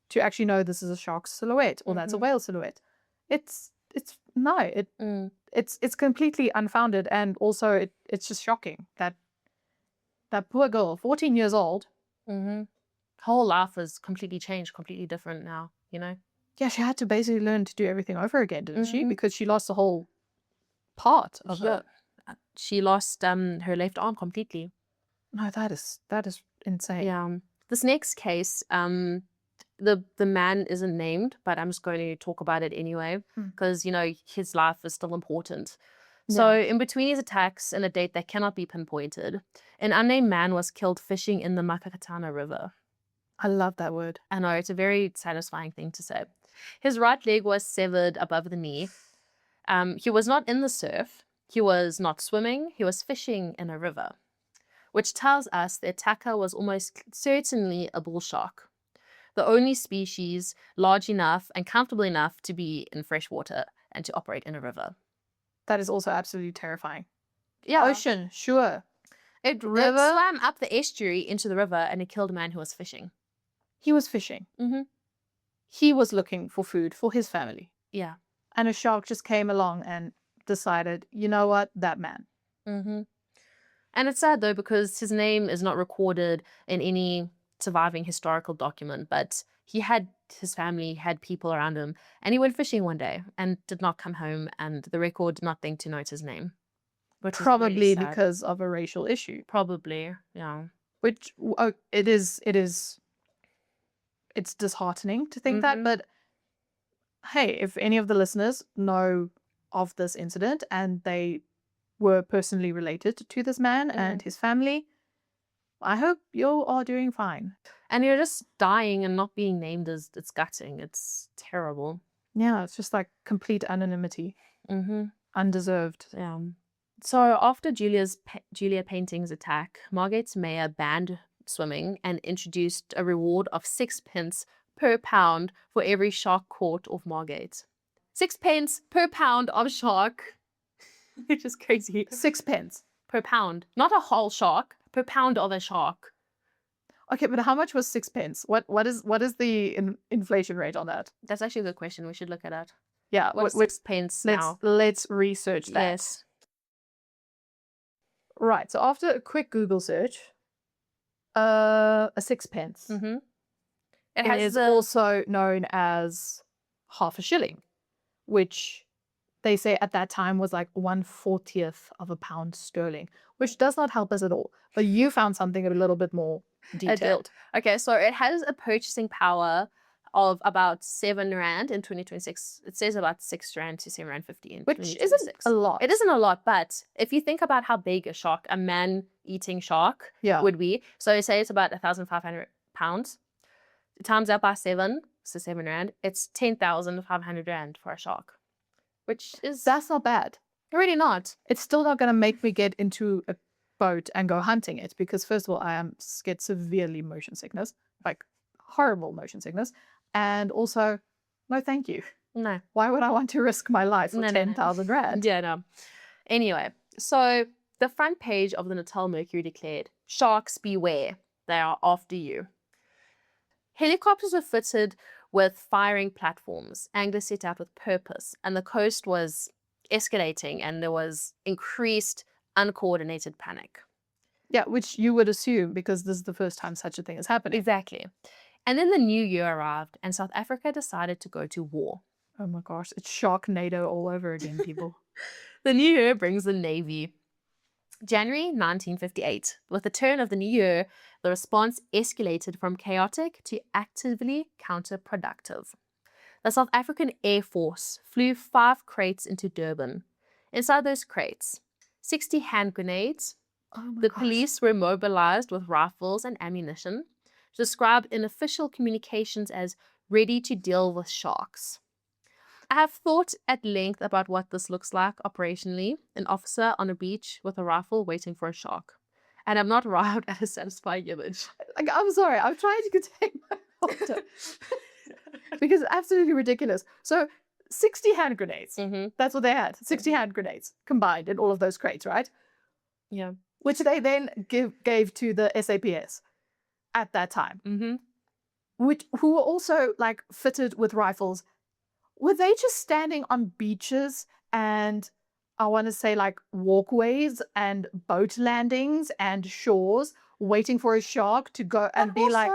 to actually know this is a shark silhouette or that's a whale silhouette? It's completely unfounded, and also it's just shocking that poor girl, 14 years old. Her whole life is completely changed, completely different now, you know? Yeah, she had to basically learn to do everything over again, didn't she? Because she lost the whole part of her. She lost her left arm completely. No, that is insane. Yeah. This next case, the man isn't named, but I'm just going to talk about it anyway because his life is still important. So in between his attacks and a date that cannot be pinpointed, an unnamed man was killed fishing in the MaKakatana River. I love that word. I know, it's a very satisfying thing to say. His right leg was severed above the knee. He was not in the surf. He was not swimming. He was fishing in a river, which tells us the attacker was almost certainly a bull shark, the only species large enough and comfortable enough to be in fresh water and to operate in a river. That is also absolutely terrifying. Yeah. Ocean, sure. It River? swam up the estuary into the river and it killed a man who was fishing. He was fishing. Mm-hmm. He was looking for food for his family. Yeah. And a shark just came along and decided, you know what, that man. Mm-hmm. And it's sad, though, because his name is not recorded in any surviving historical document, but his family had people around him, and he went fishing one day and did not come home, and the record did not think to note his name. Probably because of a racial issue. Probably, yeah. Which, it's disheartening to think that, but hey, if any of the listeners know of this incident and they were personally related to this man and his family, I hope you are doing fine. And you're just dying and not being named it's gutting. It's terrible. Yeah, it's just like complete anonymity. Undeserved. Yeah. So after Julia Painting's attack, Margate's mayor banned swimming and introduced a reward of 6p per pound for every shark caught off Margate. 6p per pound of shark. Which is crazy. 6p per pound. Not a whole shark, per pound of a shark. Okay, but how much was 6p? What is the inflation rate on that? That's actually a good question. We should look at that. Yeah, what's 6p now? Let's research that. Yes. Right, so after a quick Google search, a 6p. It is also known as half a shilling, which they say at that time was like 1/40th of a pound sterling, which does not help us at all. But you found something a little bit more detailed. Okay, so it has a purchasing power of about R7 in 2026. It says about R6 to R7.50 in 2026. Which isn't a lot. It isn't a lot, but if you think about how big a man-eating shark would be, so say it's about £1,500. Times that by 7, so R7, it's R10,500 for a shark. That's not bad. Really not. It's still not going to make me get into a boat and go hunting it because, first of all, I get severely motion sickness, like horrible motion sickness. And also, no thank you. No. Why would I want to risk my life for 10,000 rand? Yeah, no. Anyway, so the front page of the Natal Mercury declared, "Sharks beware, they are after you." Helicopters were fitted with firing platforms. Anglers set out with purpose, and the coast was escalating, and there was increased uncoordinated panic. Yeah, which you would assume because this is the first time such a thing is happening. Exactly. And then the new year arrived, and South Africa decided to go to war. Oh my gosh, it's Sharknado all over again, people. The new year brings the Navy. January 1958. With the turn of the new year, the response escalated from chaotic to actively counterproductive. The South African Air Force flew 5 crates into Durban. Inside those crates, 60 hand grenades. The police were mobilized with rifles and ammunition, described in official communications as ready to deal with sharks. I have thought at length about what this looks like operationally, an officer on a beach with a rifle waiting for a shark. And I'm not arrived at a satisfying image. Like, I'm sorry, I'm trying to contain my laughter. Because it's absolutely ridiculous. So 60 hand grenades. That's what they had. 60 hand grenades combined in all of those crates, right? Yeah. Which they then gave to the SAPS at that time. Who were also like fitted with rifles. Were they just standing on beaches and I want to say like walkways and boat landings and shores waiting for a shark to go and be like,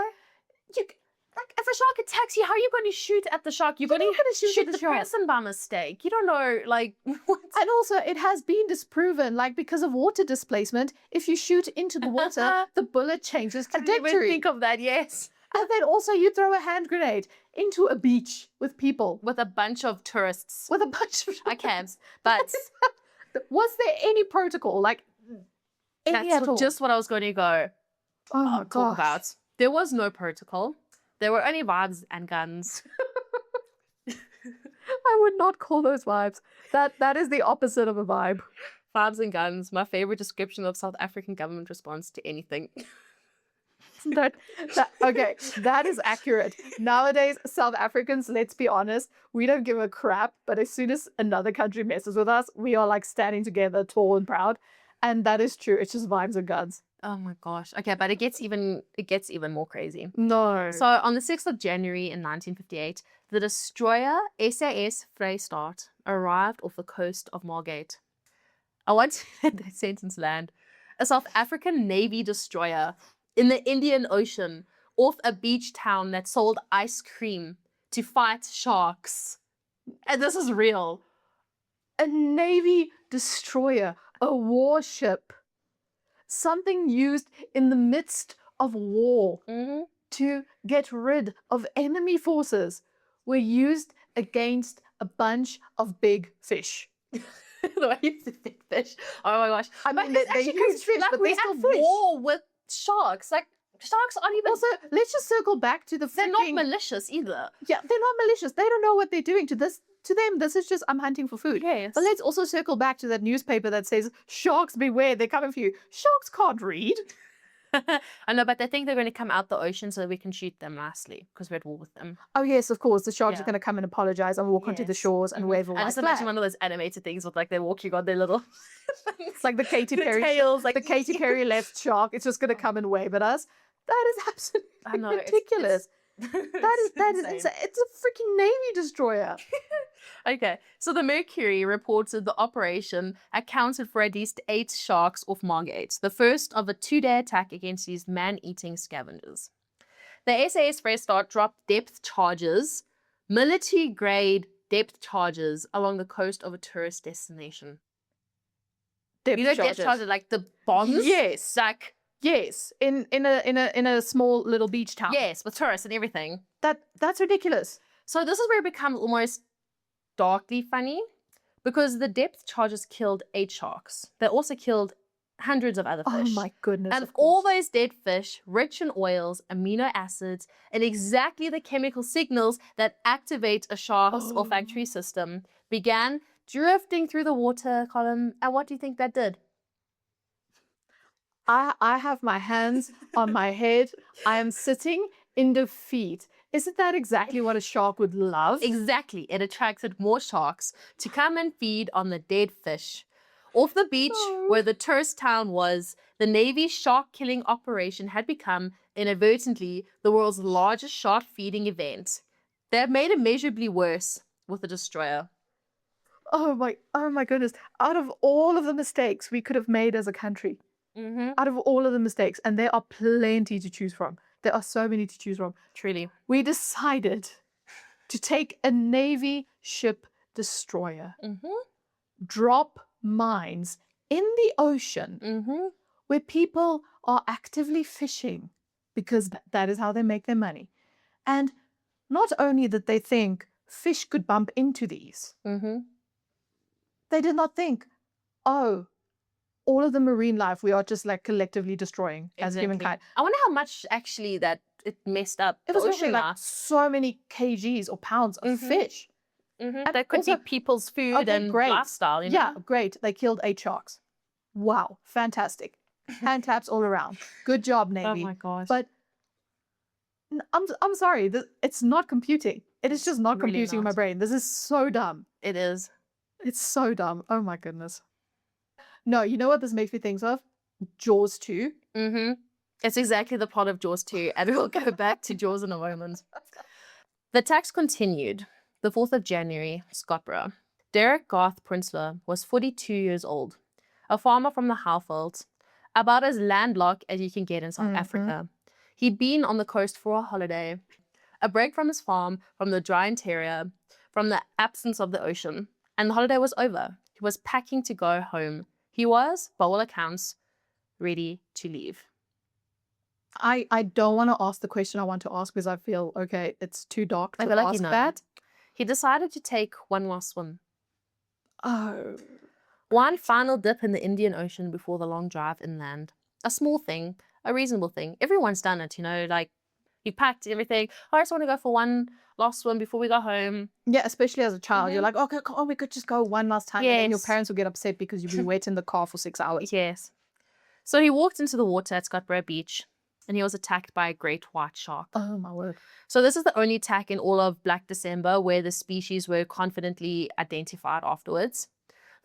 Like, if a shark attacks you, how are you going to shoot at the shark? You're going to shoot the person by mistake. You don't know, like, what? And also, it has been disproven, like, because of water displacement, if you shoot into the water, the bullet changes I didn't even trajectory. think of that, yes. And then also, you throw a hand grenade into a beach with people. With a bunch of tourists. With a bunch of... I can't, but... Was there any protocol? Like, any That's at all? just what I was going to go Oh my talk gosh. about. There was no protocol. There were only vibes and guns. I would not call those vibes. That is the opposite of a vibe. Vibes and guns, my favorite description of South African government response to anything. Okay, that is accurate. Nowadays, South Africans, let's be honest, we don't give a crap. But as soon as another country messes with us, we are like standing together, tall and proud. And that is true. It's just vibes and guns. Oh my gosh. Okay, but it gets even more crazy. No. So on the 6th of January in 1958, the destroyer SAS Vrystaat arrived off the coast of Margate. I want to let that sentence land. A South African Navy destroyer in the Indian Ocean off a beach town that sold ice cream to fight sharks. And this is real. A Navy destroyer, a warship, something used in the midst of war to get rid of enemy forces, were used against a bunch of big fish. The way you said big fish. Oh my gosh. I mean, they're huge fish, like, but we they're still had fish. war with sharks. Like, sharks aren't even... Also, let's just circle back to the They're not freaking... malicious either. Yeah, they're not malicious. They don't know what they're doing. To them, this is just, I'm hunting for food. Yes. But let's also circle back to that newspaper that says, sharks beware, they're coming for you. Sharks can't read. I know, but they think they're going to come out the ocean so that we can shoot them nicely because we're at war with them. Oh, yes, of course. The sharks are Yeah. going to come and apologize and walk onto the Yes. shores and wave a I white just flag. imagine one of those animated things with like they're walking on their little... It's like the Katy the Perry tails, like... the Katy Perry left shark. It's just going to come and wave at us. That is absolutely I know, ridiculous. That is insane. insane. It's a freaking Navy destroyer. Okay, so the Mercury reported the operation accounted for at least 8 sharks off Margate, the first of a 2-day attack against these man-eating scavengers. The SAS Vrystaat dropped depth charges, military-grade depth charges along the coast of a tourist destination. Depth You know, depth charges. charges, like the bombs? Yes. Like, Yes, in a small little beach town. yes, with tourists and everything. That's ridiculous. So this is where it becomes almost darkly funny because the depth charges killed 8 sharks. They also killed hundreds of other fish. Oh my goodness. And of all course. those dead fish, rich in oils, amino acids, and exactly the chemical signals that activate a shark's olfactory system, began drifting through the water column. And what do you think that did? I have my hands on my head. I am sitting in defeat. Isn't that exactly what a shark would love? Exactly. It attracted more sharks to come and feed on the dead fish. Off the beach where the tourist town was, the Navy's shark killing operation had become, inadvertently, the world's largest shark feeding event. They have made it measurably worse with the destroyer. Oh my goodness. Out of all of the mistakes we could have made as a country, out of all of the mistakes, and there are plenty to choose from. There are so many to choose from. Truly. We decided to take a Navy ship destroyer, drop mines in the ocean where people are actively fishing because that is how they make their money. And not only did they think fish could bump into these, they did not think, oh, all of the marine life we are just like collectively destroying as humankind. I wonder how much actually that it messed up. It was the really ocean like life. so many kgs or pounds of fish. That could also- be people's food Okay, and great. lifestyle. You know? Yeah, great. They killed 8 sharks. Wow, fantastic. Hand claps all around. Good job, Oh Navy. my gosh. But I'm sorry, it's not computing. It is just not Really computing in my not. brain. This is so dumb. It is. It's so dumb. Oh my goodness. No, you know what this makes me think of? Jaws 2. It's exactly the plot of Jaws 2, and we'll go back to Jaws in a moment. The attacks continued. The 4th of January, Scotborough. Derryck Garth Prinsloo was 42 years old, a farmer from the Highvelds, about as landlocked as you can get in South Africa. He'd been on the coast for a holiday A break from his farm, from the dry interior, from the absence of the ocean. And the holiday was over. He was packing to go home. He was, by all accounts, ready to leave. I don't want to ask the question I want to ask because I feel, okay, it's too dark I to feel like you ask know. that. He decided to take one last swim. Oh. One final dip in the Indian Ocean before the long drive inland. A small thing, a reasonable thing. Everyone's done it, you know, like you packed everything. I just want to go for one last swim before we go home. Yeah, especially as a child. You're like, okay, oh, we could just go one last time. And then your Yes. parents will get upset because you'll be waiting in the car for 6 hours. Yes. So he walked into the water at Scotborough Beach and he was attacked by a great white shark. Oh, my word. So this is the only attack in all of Black December where the species were confidently identified afterwards.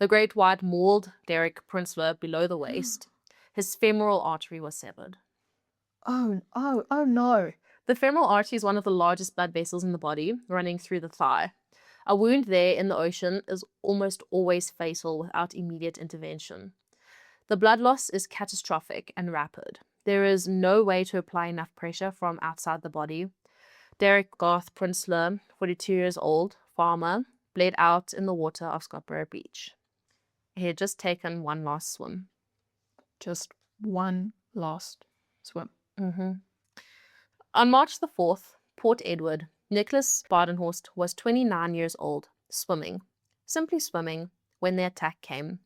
The great white mauled Derryck Prinsloo below the waist. His femoral artery was severed. Oh no. The femoral artery is one of the largest blood vessels in the body, running through the thigh. A wound there in the ocean is almost always fatal without immediate intervention. The blood loss is catastrophic and rapid. There is no way to apply enough pressure from outside the body. Derryck Garth Prinsloo, 42 years old, farmer, bled out in the water of Scotborough Beach. He had just taken one last swim. Just one last swim. On March the 4th, Port Edward, Nicholas Badenhorst was 29 years old, swimming, simply swimming, when the attack came.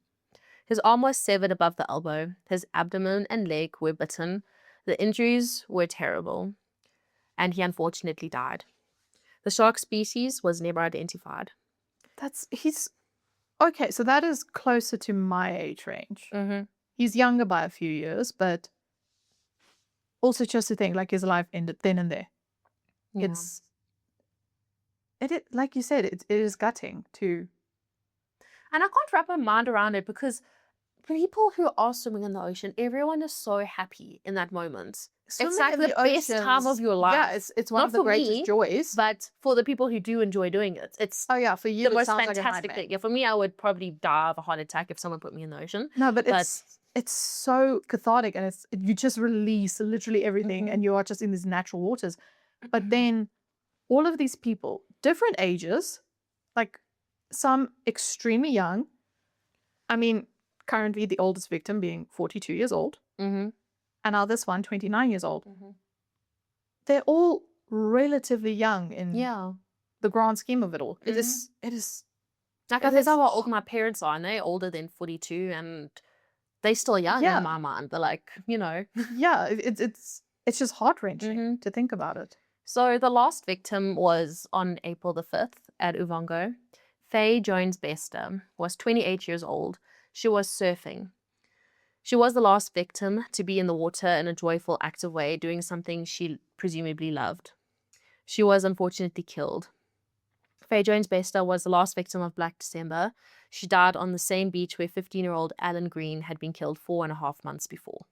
His arm was severed above the elbow, his abdomen and leg were bitten, the injuries were terrible, and he unfortunately died. The shark species was never identified. Okay, so that is closer to my age range. He's younger by a few years, but also just to think, like, his life ended then and there. Yeah. It like you said, it is gutting too. And I can't wrap my mind around it because people who are swimming in the ocean, everyone is so happy in that moment. Swimming It's like in the best time of your life. Yeah, it's one Not of the for greatest me, joys. But for the people who do enjoy doing it, it's Oh yeah, for you the it most sounds like a fantastic nightmare. thing. Yeah, for me, I would probably die of a heart attack if someone put me in the ocean. No, but it's so cathartic, and you just release literally everything, and you are just in these natural waters. But then all of these people, different ages, like some extremely young. I mean, currently the oldest victim being 42 years old, and now this one, 29 years old. They're all relatively young in the grand scheme of it all. It is like, that's how old my parents are, and they're older than 42, and they're still young in my mind. They're like, you know. Yeah, it's just heart-wrenching to think about it. So the last victim was on April the 5th at Uvongo. Faye Jones-Bester was 28 years old. She was surfing. She was the last victim to be in the water in a joyful, active way, doing something she presumably loved. She was unfortunately killed. Faye Jones-Bester was the last victim of Black December. She died on the same beach where 15-year-old Allan Green had been killed 4.5 months before.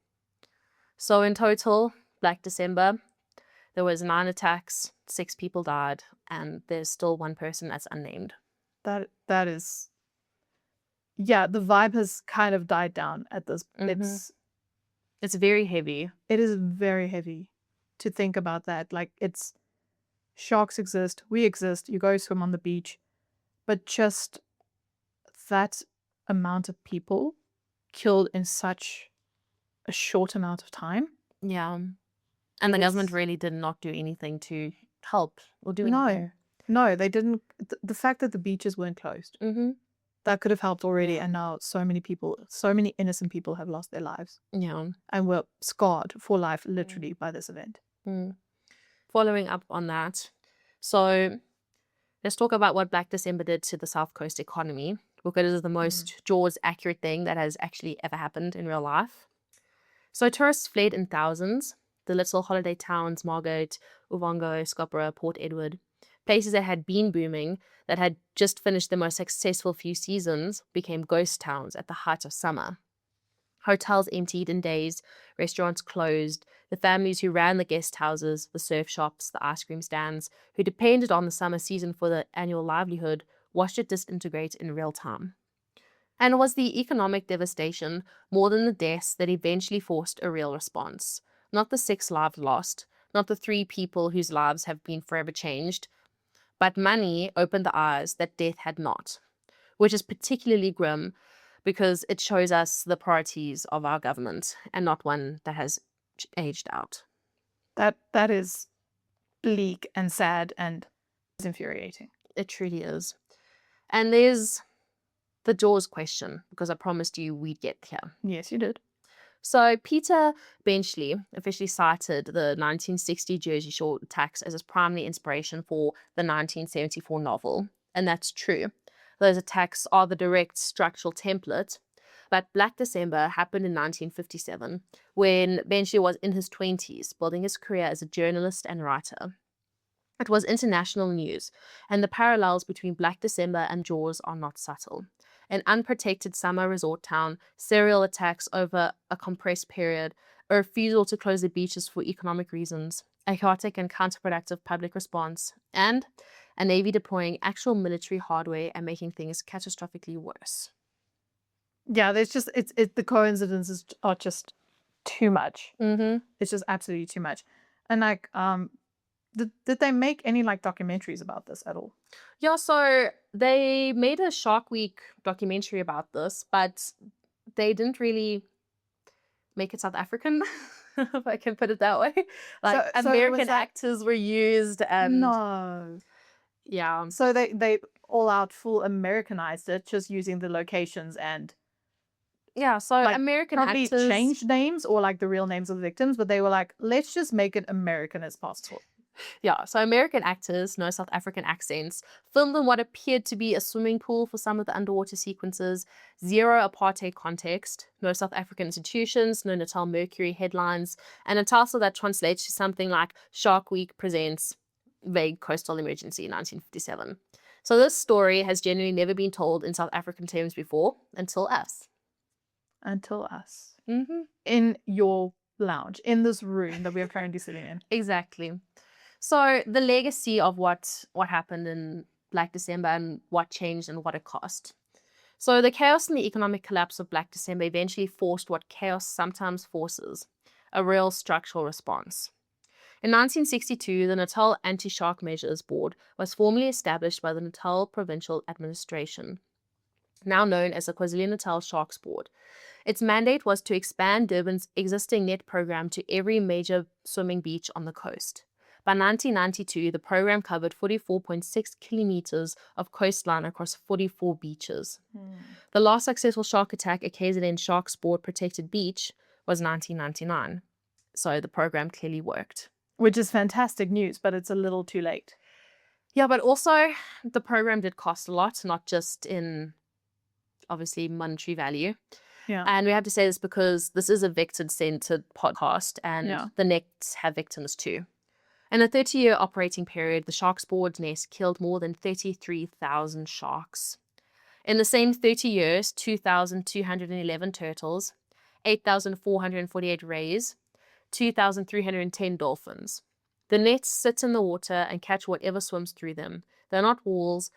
So in total, Black December, there was 9 attacks, 6 people died, and there's still one person that's unnamed. That is, yeah, the vibe has kind of died down at this. It's very heavy. It is very heavy to think about that. Like, it's sharks exist, we exist, you go swim on the beach, but just that amount of people killed in such a short amount of time. Yeah. And the government really did not do anything to help or do anything. No, they didn't. The fact that the beaches weren't closed, that could have helped already. And now so many innocent people have lost their lives. Yeah. And were scarred for life, literally, by this event. Following up on that, so let's talk about what Black December did to the South Coast economy, because it is the most Jaws accurate thing that has actually ever happened in real life. So tourists fled in thousands. The little holiday towns, Margate, Uvongo, Scotborough, Port Edward, places that had been booming, that had just finished the most successful few seasons, became ghost towns at the height of summer. Hotels emptied in days, restaurants closed, the families who ran the guest houses, the surf shops, the ice cream stands, who depended on the summer season for the annual livelihood, watched it disintegrate in real time. And it was the economic devastation, more than the deaths, that eventually forced a real response. Not the 6 lives lost, not the 3 people whose lives have been forever changed, but money opened the eyes that death had not, which is particularly grim because it shows us the priorities of our government and not one that has aged out. That is bleak and sad and infuriating. It truly is. And there's the Jaws question, because I promised you we'd get here. Yes, you did. So Peter Benchley officially cited the 1960 Jersey Shore attacks as his primary inspiration for the 1974 novel, and that's true. Those attacks are the direct structural template, but Black December happened in 1957 when Benchley was in his 20s, building his career as a journalist and writer. It was international news, and the parallels between Black December and Jaws are not subtle. An unprotected summer resort town, serial attacks over a compressed period, a refusal to close the beaches for economic reasons, a chaotic and counterproductive public response, and a navy deploying actual military hardware and making things catastrophically worse. Yeah, there's just the coincidences are just too much. Mm-hmm. It's just absolutely too much. And like, did they make any like documentaries about this at all? Yeah, so they made a Shark Week documentary about this, but they didn't really make it South African, if I can put it that way. Like So American actors were used, and no. yeah. So they all out full Americanized it, just using the locations and Yeah, so like, American probably actors changed names or like the real names of the victims, but they were like, let's just make it American as possible. Yeah, so American actors, no South African accents, filmed in what appeared to be a swimming pool for some of the underwater sequences, zero apartheid context, no South African institutions, no Natal Mercury headlines, and a title that translates to something like Shark Week presents vague coastal emergency in 1957. So this story has genuinely never been told in South African terms before, until us. Until us. Mm-hmm. In your lounge, in this room that we are currently sitting in. Exactly. So the legacy of what happened in Black December and what changed and what it cost. So the chaos and the economic collapse of Black December eventually forced what chaos sometimes forces, a real structural response. In 1962, the Natal Anti-Shark Measures Board was formally established by the Natal Provincial Administration, now known as the KwaZulu-Natal Sharks Board. Its mandate was to expand Durban's existing net program to every major swimming beach on the coast. By 1992, the program covered 44.6 kilometers of coastline across 44 beaches. The last successful shark attack at KZN Sharks Board protected beach was 1999. So the program clearly worked. Which is fantastic news, but it's a little too late. Yeah, but also the program did cost a lot, not just in obviously monetary value. Yeah. And we have to say this because this is a victim-centered podcast, and the nets have victims too. In a 30-year operating period, the Sharks Board's nest killed more than 33,000 sharks. In the same 30 years, 2,211 turtles, 8,448 rays, 2,310 dolphins. The nets sit in the water and catch whatever swims through them. They're not walls.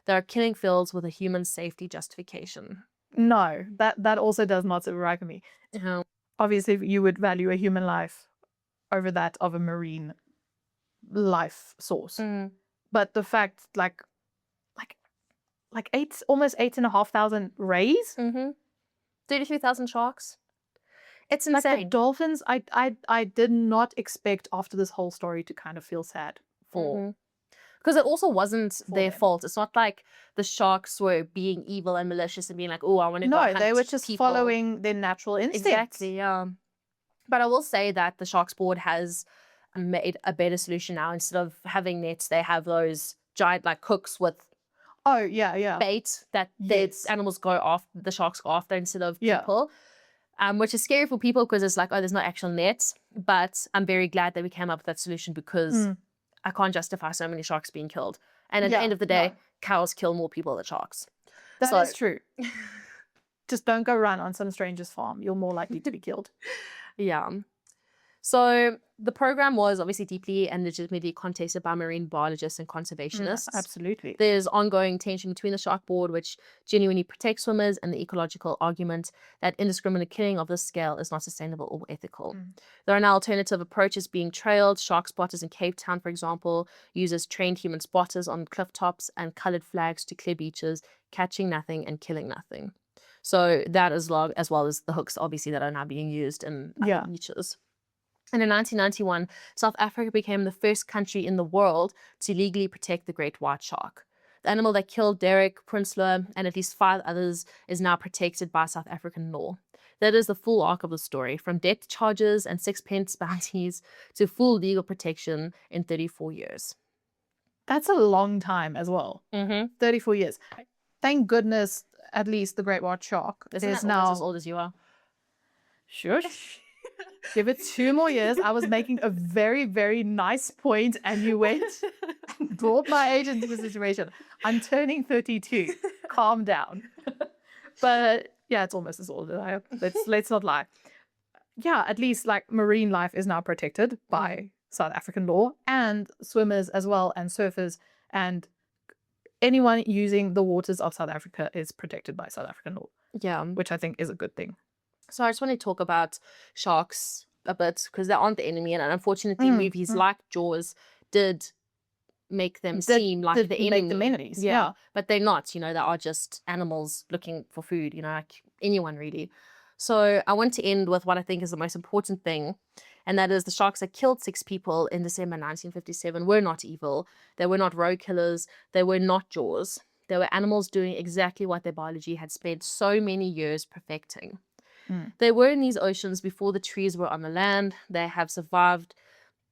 They're killing fields with a human safety justification. No, that also does not sit right with me. Obviously, you would value a human life over that of a marine life source. But the fact, like almost 8,500 rays, 33,000 sharks. It's like insane. the dolphins. I did not expect after this whole story to kind of feel sad for. Because it also wasn't their fault. It's not like the sharks were being evil and malicious and being like, oh, I want to go hunt No, they were just people. following their natural instincts. Exactly, yeah. But I will say that the Sharks Board has made a better solution now. Instead of having nets, they have those giant like hooks with bait that the animals go off, the sharks go after instead of people. Which is scary for people because it's like, oh, there's no actual nets. But I'm very glad that we came up with that solution because I can't justify so many sharks being killed. And at the end of the day, cows kill more people than sharks. That is true. Just don't go run on some stranger's farm. You're more likely to be killed. Yeah. So the program was obviously deeply and legitimately contested by marine biologists and conservationists. Absolutely. There's ongoing tension between the shark board, which genuinely protects swimmers, and the ecological argument that indiscriminate killing of this scale is not sustainable or ethical. There are now alternative approaches being trailed. Shark spotters in Cape Town, for example, uses trained human spotters on cliff tops and colored flags to clear beaches, catching nothing and killing nothing. So that is as well as the hooks, obviously, that are now being used in beaches. And in 1991, South Africa became the first country in the world to legally protect the great white shark. The animal that killed Derryck, Prinsloo, and at least 5 others is now protected by South African law. That is the full arc of the story, from death charges and sixpence bounties to full legal protection in 34 years. That's a long time as well. 34 years. Thank goodness, at least the great white shark Isn't is that now almost as old as you are? Shush. Give it 2 more years. I was making a very, very nice point, and you went and brought my age into the situation. I'm turning 32. Calm down. But yeah, it's almost as old as I am. Let's not lie. Yeah, at least like marine life is now protected by South African law, and swimmers as well, and surfers, and anyone using the waters of South Africa is protected by South African law. Yeah. Which I think is a good thing. So I just want to talk about sharks a bit, because they aren't the enemy, and unfortunately movies like Jaws did make them seem like the enemy. Make them enemies, yeah. But they're not, they are just animals looking for food, like anyone really. So I want to end with what I think is the most important thing, and that is the sharks that killed 6 people in December 1957 were not evil. They were not road killers. They were not Jaws. They were animals doing exactly what their biology had spent so many years perfecting. They were in these oceans before the trees were on the land. They have survived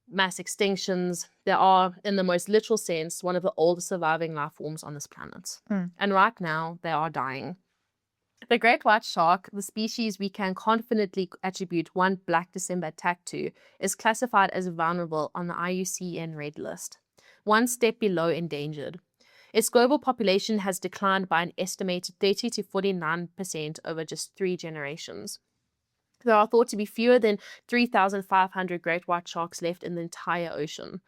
mass extinctions. They are, in the most literal sense, one of the oldest surviving life forms on this planet. And right now, they are dying. The great white shark, the species we can confidently attribute one Black December attack to, is classified as vulnerable on the IUCN Red List, one step below endangered. Its global population has declined by an estimated 30 to 49% over just 3 generations. There are thought to be fewer than 3,500 great white sharks left in the entire ocean.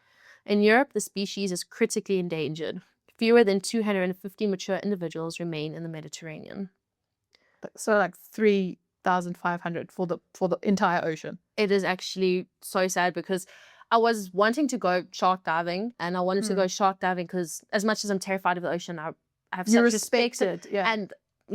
In Europe, the species is critically endangered. Fewer than 250 mature individuals remain in the Mediterranean. So like 3,500 for the entire ocean. It is actually so sad, because I was wanting to go shark diving, and I wanted to go shark diving because, as much as I'm terrified of the ocean, I have such respect. And,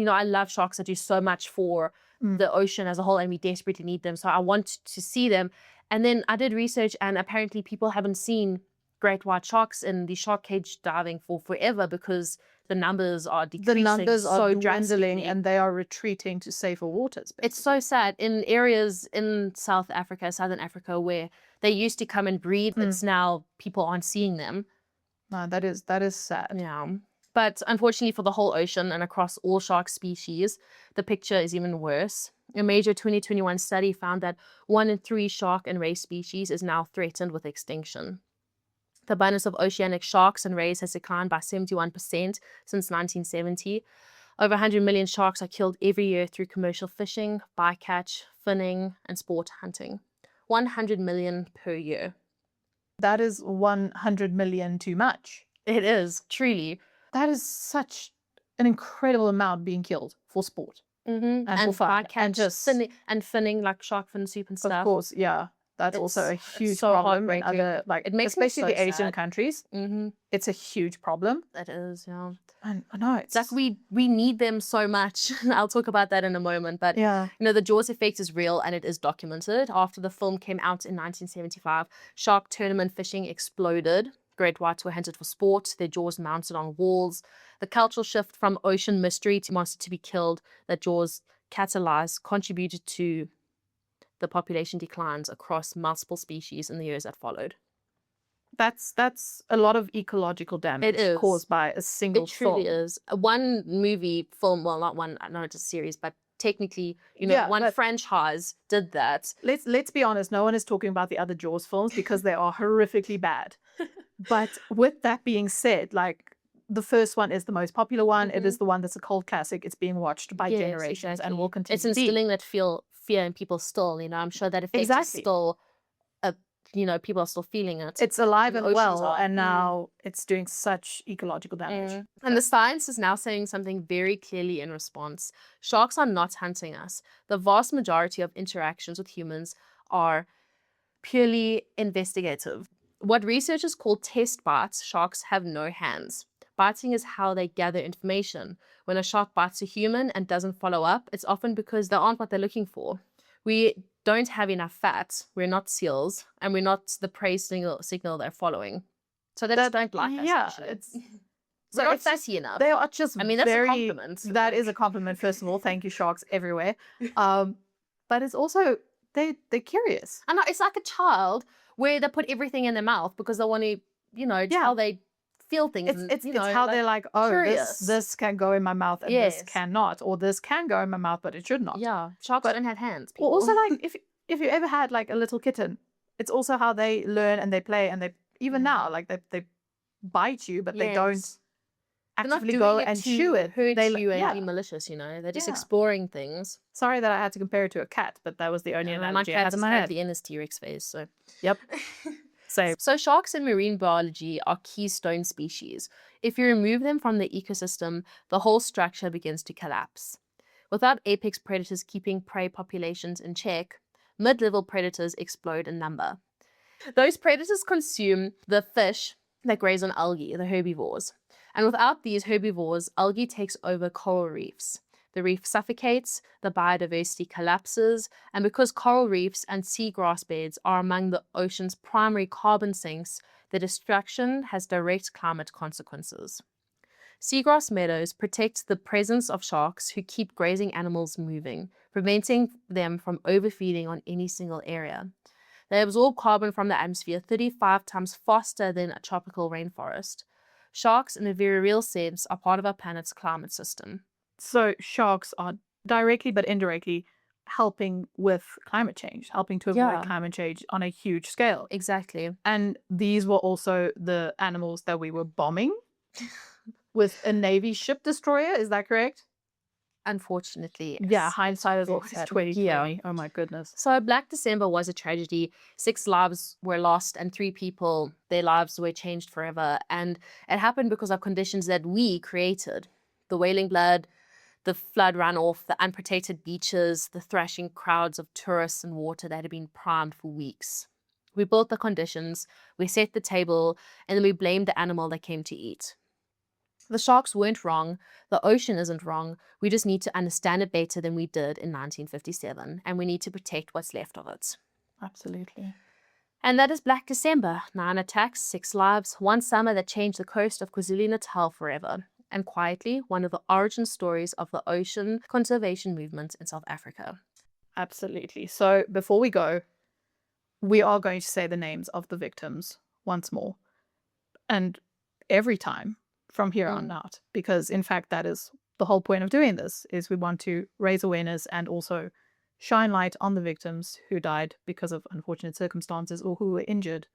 I love sharks. I do so much for the ocean as a whole, and we desperately need them. So I want to see them. And then I did research, and apparently people haven't seen great white sharks in the shark cage diving for forever, because the numbers are decreasing. The numbers are so dwindling, and they are retreating to safer waters. Basically. It's so sad. In areas in South Africa, Southern Africa, where they used to come and breed, it's now people aren't seeing them. No, that is sad. Yeah. But unfortunately for the whole ocean and across all shark species, the picture is even worse. A major 2021 study found that 1 in 3 shark and ray species is now threatened with extinction. The abundance of oceanic sharks and rays has declined by 71% since 1970. Over 100 million sharks are killed every year through commercial fishing, bycatch, finning, and sport hunting. 100 million per year. That is 100 million too much. It is, truly. That is such an incredible amount being killed for sport. And for fun. Bycatch, and just finning, like shark fin soup and stuff. Of course, yeah. That's also a huge problem in other, it makes especially so the Asian sad. Countries. It's a huge problem. It is, yeah. And I know it's like we need them so much. I'll talk about that in a moment. But the Jaws effect is real, and it is documented. After the film came out in 1975, shark tournament fishing exploded. Great whites were hunted for sport, their jaws mounted on walls. The cultural shift from ocean mystery to monster to be killed that Jaws catalyzed contributed to the population declines across multiple species in the years that followed. That's a lot of ecological damage caused by a single film. It truly is. One movie film, well, not one, I know it's a series, but technically, one franchise did that. Let's be honest, no one is talking about the other Jaws films because they are horrifically bad. But with that being said, like, the first one is the most popular one. It is the one that's a cult classic. It's being watched by generations and will continue. It's instilling that fear in people still. I'm sure that affect is still people are still feeling it. It's alive And and the oceans well, are. and now it's doing such ecological damage. And the science is now saying something very clearly in response. Sharks are not hunting us. The vast majority of interactions with humans are purely investigative. What researchers call test bites, sharks have no hands. Biting is how they gather information. When a shark bites a human and doesn't follow up, it's often because they aren't what they're looking for. We don't have enough fat, we're not seals, and we're not the prey signal they're following. So they just don't like us. Yeah, actually. it's We're not it's just- sassy enough. They are just I mean, that's a very, compliment. That is a compliment, first of all. Thank you, sharks everywhere. But it's also they're curious. And it's like a child where they put everything in their mouth because they want to, it's how they feel things. It's how they're like, oh, curious. this can go in my mouth and this Yes. cannot, or this can go in my mouth but it should not. Yeah, sharks don't have hands. Or People. also, like, if you ever had like a little kitten, it's also how they learn and they play, and they even now, like, they bite you, but they don't They're not actively doing go it and to chew it. hurt They you and yeah. be malicious. They're just Yeah. exploring things. Sorry that I had to compare it to a cat, but that was the only My analogy I cat had in is my head. currently in his T-Rex phase. So Yep. Same. So sharks in marine biology are keystone species. If you remove them from the ecosystem, the whole structure begins to collapse. Without apex predators keeping prey populations in check, mid-level predators explode in number. Those predators consume the fish that graze on algae, the herbivores. And without these herbivores, algae takes over coral reefs. The reef suffocates, the biodiversity collapses, and because coral reefs and seagrass beds are among the ocean's primary carbon sinks, the destruction has direct climate consequences. Seagrass meadows protect the presence of sharks who keep grazing animals moving, preventing them from overfeeding on any single area. They absorb carbon from the atmosphere 35 times faster than a tropical rainforest. Sharks, in a very real sense, are part of our planet's climate system. So sharks are directly but indirectly helping with climate change, helping to avoid climate change on a huge scale. Exactly. And these were also the animals that we were bombing with a Navy ship destroyer. Is that correct? Unfortunately, yes. Yeah, hindsight is always 2020. Yeah. Oh my goodness. So Black December was a tragedy. 6 lives were lost and 3 people, their lives were changed forever. And it happened because of conditions that we created. The wailing blood, the flood runoff, the unprotected beaches, the thrashing crowds of tourists and water that had been primed for weeks. We built the conditions, we set the table, and then we blamed the animal that came to eat. The sharks weren't wrong. The ocean isn't wrong. We just need to understand it better than we did in 1957, and we need to protect what's left of it. Absolutely. And that is Black December. 9 attacks, 6 lives, one summer that changed the coast of KwaZulu-Natal forever. And quietly, one of the origin stories of the ocean conservation movement in South Africa. Absolutely. So before we go, we are going to say the names of the victims once more. And every time from here on out, because in fact, that is the whole point of doing this, is we want to raise awareness and also shine light on the victims who died because of unfortunate circumstances or who were injured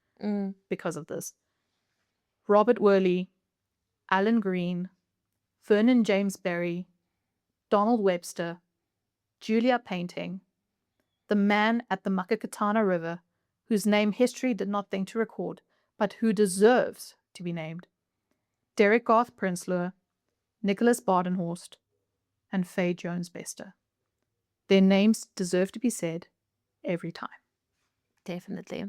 because of this. Robert Wherley, Allan Green, Vernon James Berry, Donald Webster, Julia Painting, the man at the MaKakatana River, whose name history did not think to record, but who deserves to be named, Derryck Garth Prinsloo, Nicholas Badenhorst, and Faye Jones-Bester. Their names deserve to be said every time. Definitely.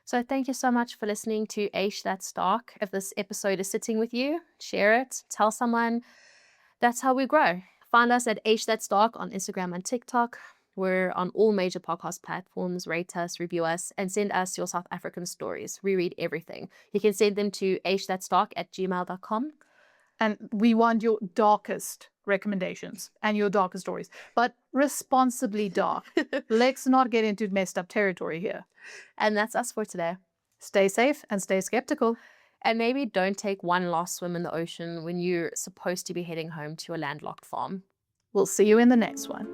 So thank you so much for listening to Aish That's Dark. If this episode is sitting with you, share it, tell someone. That's how we grow. Find us at Aish That's Dark on Instagram and TikTok. We're on all major podcast platforms. Rate us, review us, and send us your South African stories. We read everything. You can send them to aishthat'sdark@gmail.com. And we want your darkest recommendations and your darkest stories, but responsibly dark. Let's not get into messed up territory here. And that's us for today. Stay safe and stay skeptical. And maybe don't take one last swim in the ocean when you're supposed to be heading home to a landlocked farm. We'll see you in the next one.